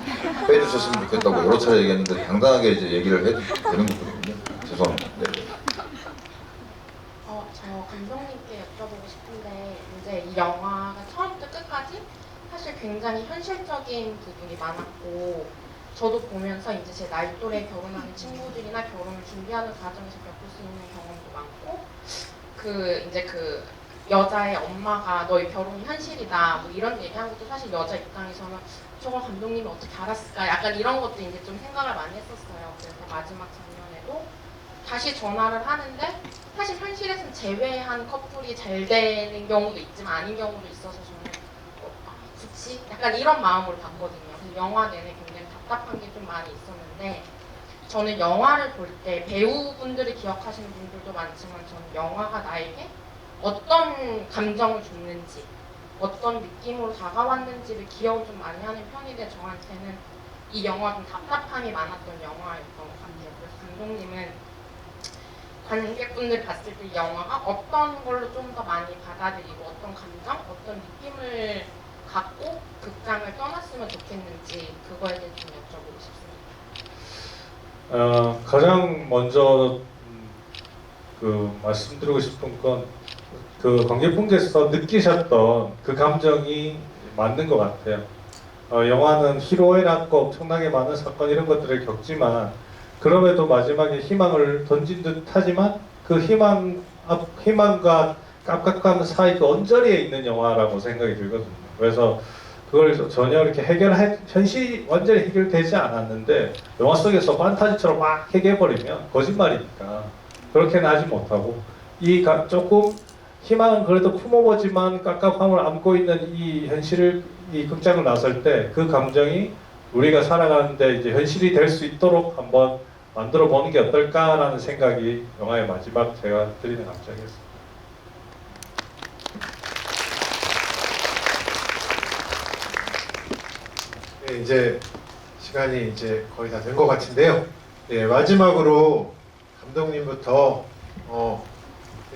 빼주셨으면 좋겠다고 여러 차례 얘기했는데 당당하게 이제 얘기를 해도 되는 부분이거든요. 죄송합니다. 네. 저 감독님께 여쭤보고 싶은데, 이제 이 영화가 처음부터 끝까지 사실 굉장히 현실적인 부분이 많았고, 저도 보면서 이제 제 나이 또래 결혼하는 친구들이나 결혼을 준비하는 과정에서 겪을 수 있는 경험도 많고, 이제 그 여자의 엄마가 너의 결혼이 현실이다 뭐 이런 얘기한 것도 사실 여자 입장에서는 저걸 감독님이 어떻게 알았을까, 약간 이런 것도 이제 좀 생각을 많이 했었어요. 그래서 마지막 장면에도 다시 전화를 하는데, 사실 현실에서는 제외한 커플이 잘 되는 경우도 있지만 아닌 경우도 있어서 저는 굳이 약간 이런 마음으로 봤거든요. 그래서 영화 내내 굉장히 답답한 게 좀 많이 있었는데, 저는 영화를 볼 때 배우분들이 기억하시는 분들도 많지만 저는 영화가 나에게 어떤 감정을 줬는지, 어떤 느낌으로 다가왔는지를 기억을 좀 많이 하는 편인데, 저한테는 이 영화가 좀 답답함이 많았던 영화였던 것 같아요. 그래서 감독님은 관객분들이 봤을 때 이 영화가 어떤 걸로 좀 더 많이 받아들이고 어떤 감정, 어떤 느낌을 갖고 극장을 떠났으면 좋겠는지 그거에 대해 좀 여쭤보고 싶습니다. 가장 먼저 말씀드리고 싶은 건, 관객분께서 느끼셨던 그 감정이 맞는 것 같아요. 영화는 희로애락과 엄청나게 많은 사건 이런 것들을 겪지만, 그럼에도 마지막에 희망을 던진 듯 하지만 그 희망과 깜깜한 사이 그 언저리에 있는 영화라고 생각이 들거든요. 그래서 그걸 전혀 이렇게 현실이 완전히 해결되지 않았는데 영화 속에서 판타지처럼 막 해결해버리면 거짓말이니까 그렇게는 하지 못하고, 조금 희망은 그래도 품어보지만 깝깝함을 안고 있는 이 현실을, 이 극장을 나설 때 그 감정이 우리가 살아가는데 이제 현실이 될 수 있도록 한번 만들어 보는 게 어떨까라는 생각이 영화의 마지막 제가 드리는 감정이었습니다. 네, 이제 시간이 이제 거의 다 된 것 같은데요. 예, 마지막으로 감독님부터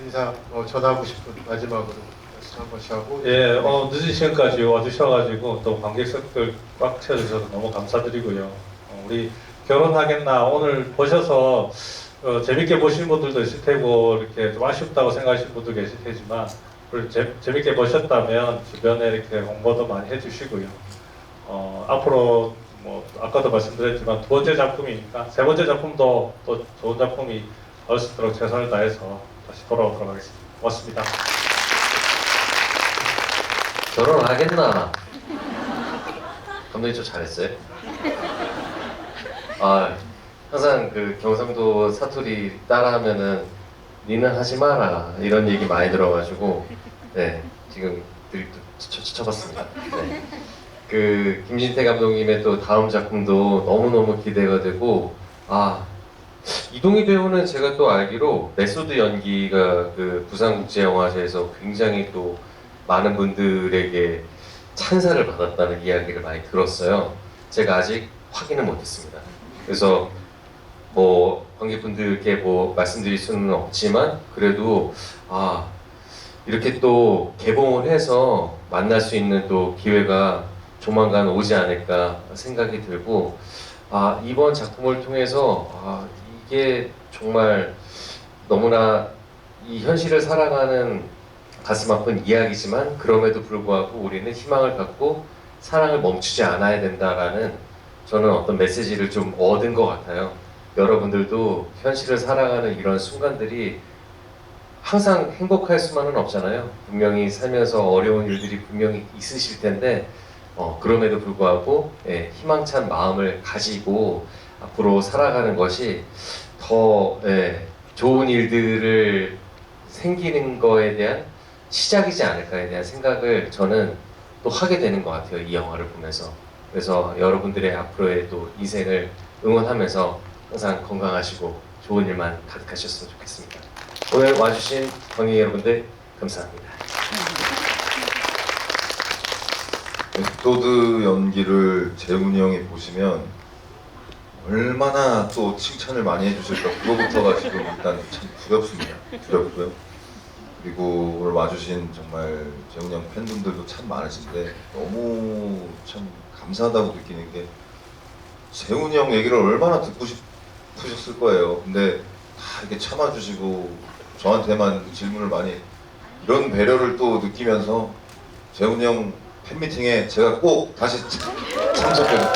인사 전하고 싶은 마지막으로 말씀 한 번씩 하고. 예, 늦은 시간까지 와주셔가지고 또 관객석들 꽉 채워주셔서 너무 감사드리고요. 우리 결혼하겠나 오늘 보셔서 재밌게 보시는 분들도 있을 테고 이렇게 좀 아쉽다고 생각하시는 분도 계실 테지만, 재밌게 보셨다면 주변에 이렇게 홍보도 많이 해주시고요. 앞으로 뭐 아까도 말씀드렸지만 두 번째 작품이니까 세 번째 작품도 또 좋은 작품이 나올 수 있도록 최선을 다해서 다시 돌아오도록 하겠습니다. 고맙습니다. 결혼하겠나? 감독님 좀 잘했어요. 항상 그 경상도 사투리 따라하면은 니는 하지 마라 이런 얘기 많이 들어가지고 지금 쳐봤습니다. 그 김진태 감독님의 또 다음 작품도 너무너무 기대가 되고, 이동희 배우는 제가 또 알기로 메소드 연기가 그 부산국제영화제에서 굉장히 또 많은 분들에게 찬사를 받았다는 이야기를 많이 들었어요. 제가 아직 확인은 못했습니다. 그래서 뭐 관객분들께 뭐 말씀드릴 수는 없지만 그래도 이렇게 또 개봉을 해서 만날 수 있는 또 기회가 조만간 오지 않을까 생각이 들고, 이번 작품을 통해서 이게 정말 너무나 이 현실을 살아가는 가슴 아픈 이야기지만 그럼에도 불구하고 우리는 희망을 갖고 사랑을 멈추지 않아야 된다라는 저는 어떤 메시지를 좀 얻은 것 같아요. 여러분들도 현실을 살아가는 이런 순간들이 항상 행복할 수만은 없잖아요. 분명히 살면서 어려운 일들이 분명히 있으실 텐데 그럼에도 불구하고 희망찬 마음을 가지고 앞으로 살아가는 것이 더 좋은 일들을 생기는 거에 대한 시작이지 않을까에 대한 생각을 저는 또 하게 되는 것 같아요. 이 영화를 보면서. 그래서 여러분들의 앞으로의 또 인생을 응원하면서 항상 건강하시고 좋은 일만 가득하셨으면 좋겠습니다. 오늘 와주신 관객 여러분들 감사합니다. 에피소드 연기를 재훈이 형이 보시면 얼마나 또 칭찬을 많이 해주실까, 그거부터가 지금 일단 참 두렵습니다. 두렵고요. 그리고 오늘 와주신 정말 재훈이 형 팬분들도 참 많으신데 너무 참 감사하다고 느끼는 게, 재훈이 형 얘기를 얼마나 듣고 싶으셨을 거예요. 근데 다 이렇게 참아주시고 저한테만 질문을 많이, 이런 배려를 또 느끼면서 재훈이 형 팬미팅에 제가 꼭 다시 참석해요.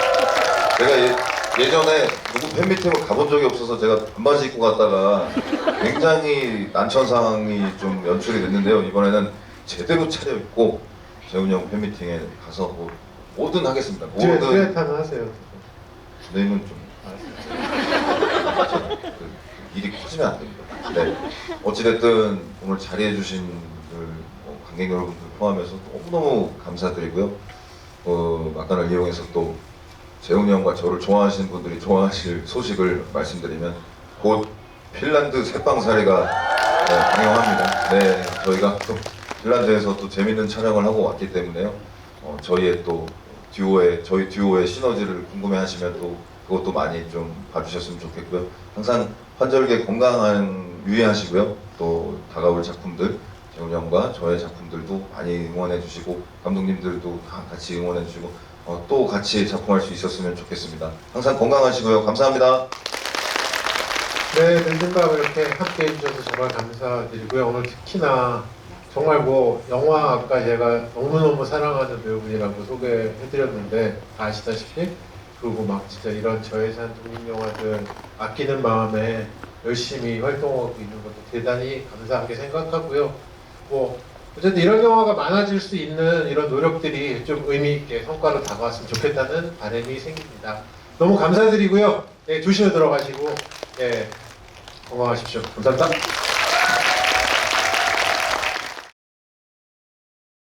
제가 예전에 누구 팬미팅을 가본 적이 없어서 제가 반바지 입고 갔다가 굉장히 난처한 상황이 좀 연출이 됐는데요. 이번에는 제대로 차려입고 재훈이 형 팬미팅에 가서 뭐든 하겠습니다. 뭐든. 듀엣 하세요. 선생님은 좀 일이 커지면 안 됩니다. 네. 어찌됐든 오늘 자리해주신 관객 여러분들 포함해서 너무너무 감사드리고요. 막간을 이용해서 또 재훈이 형과 저를 좋아하시는 분들이 좋아하실 소식을 말씀드리면, 곧 핀란드 새빵살이가 방영합니다. 네, 저희가 또 핀란드에서 또 재밌는 촬영을 하고 왔기 때문에요. 저희 듀오의 시너지를 궁금해하시면 또 그것도 많이 좀 봐주셨으면 좋겠고요. 항상 환절기에 건강한 유의하시고요. 또 다가올 작품들, 재훈이 형과 저의 작품들도 많이 응원해주시고, 감독님들도 다 같이 응원해주시고, 또 같이 작품할 수 있었으면 좋겠습니다. 항상 건강하시고요. 감사합니다. 네, 늦은 밤 이렇게 함께 해주셔서 정말 감사드리고요. 오늘 특히나 정말 영화 아까 제가 너무너무 사랑하는 배우분이라고 소개해드렸는데 아시다시피, 그리고 막 진짜 이런 저예산 독립영화들 아끼는 마음에 열심히 활동하고 있는 것도 대단히 감사하게 생각하고요. 어쨌든 이런 영화가 많아질 수 있는 이런 노력들이 좀 의미 있게 성과로 다가왔으면 좋겠다는 바람이 생깁니다. 너무 감사드리고요. 네, 조심히 들어가시고 건강하십시오. 감사합니다.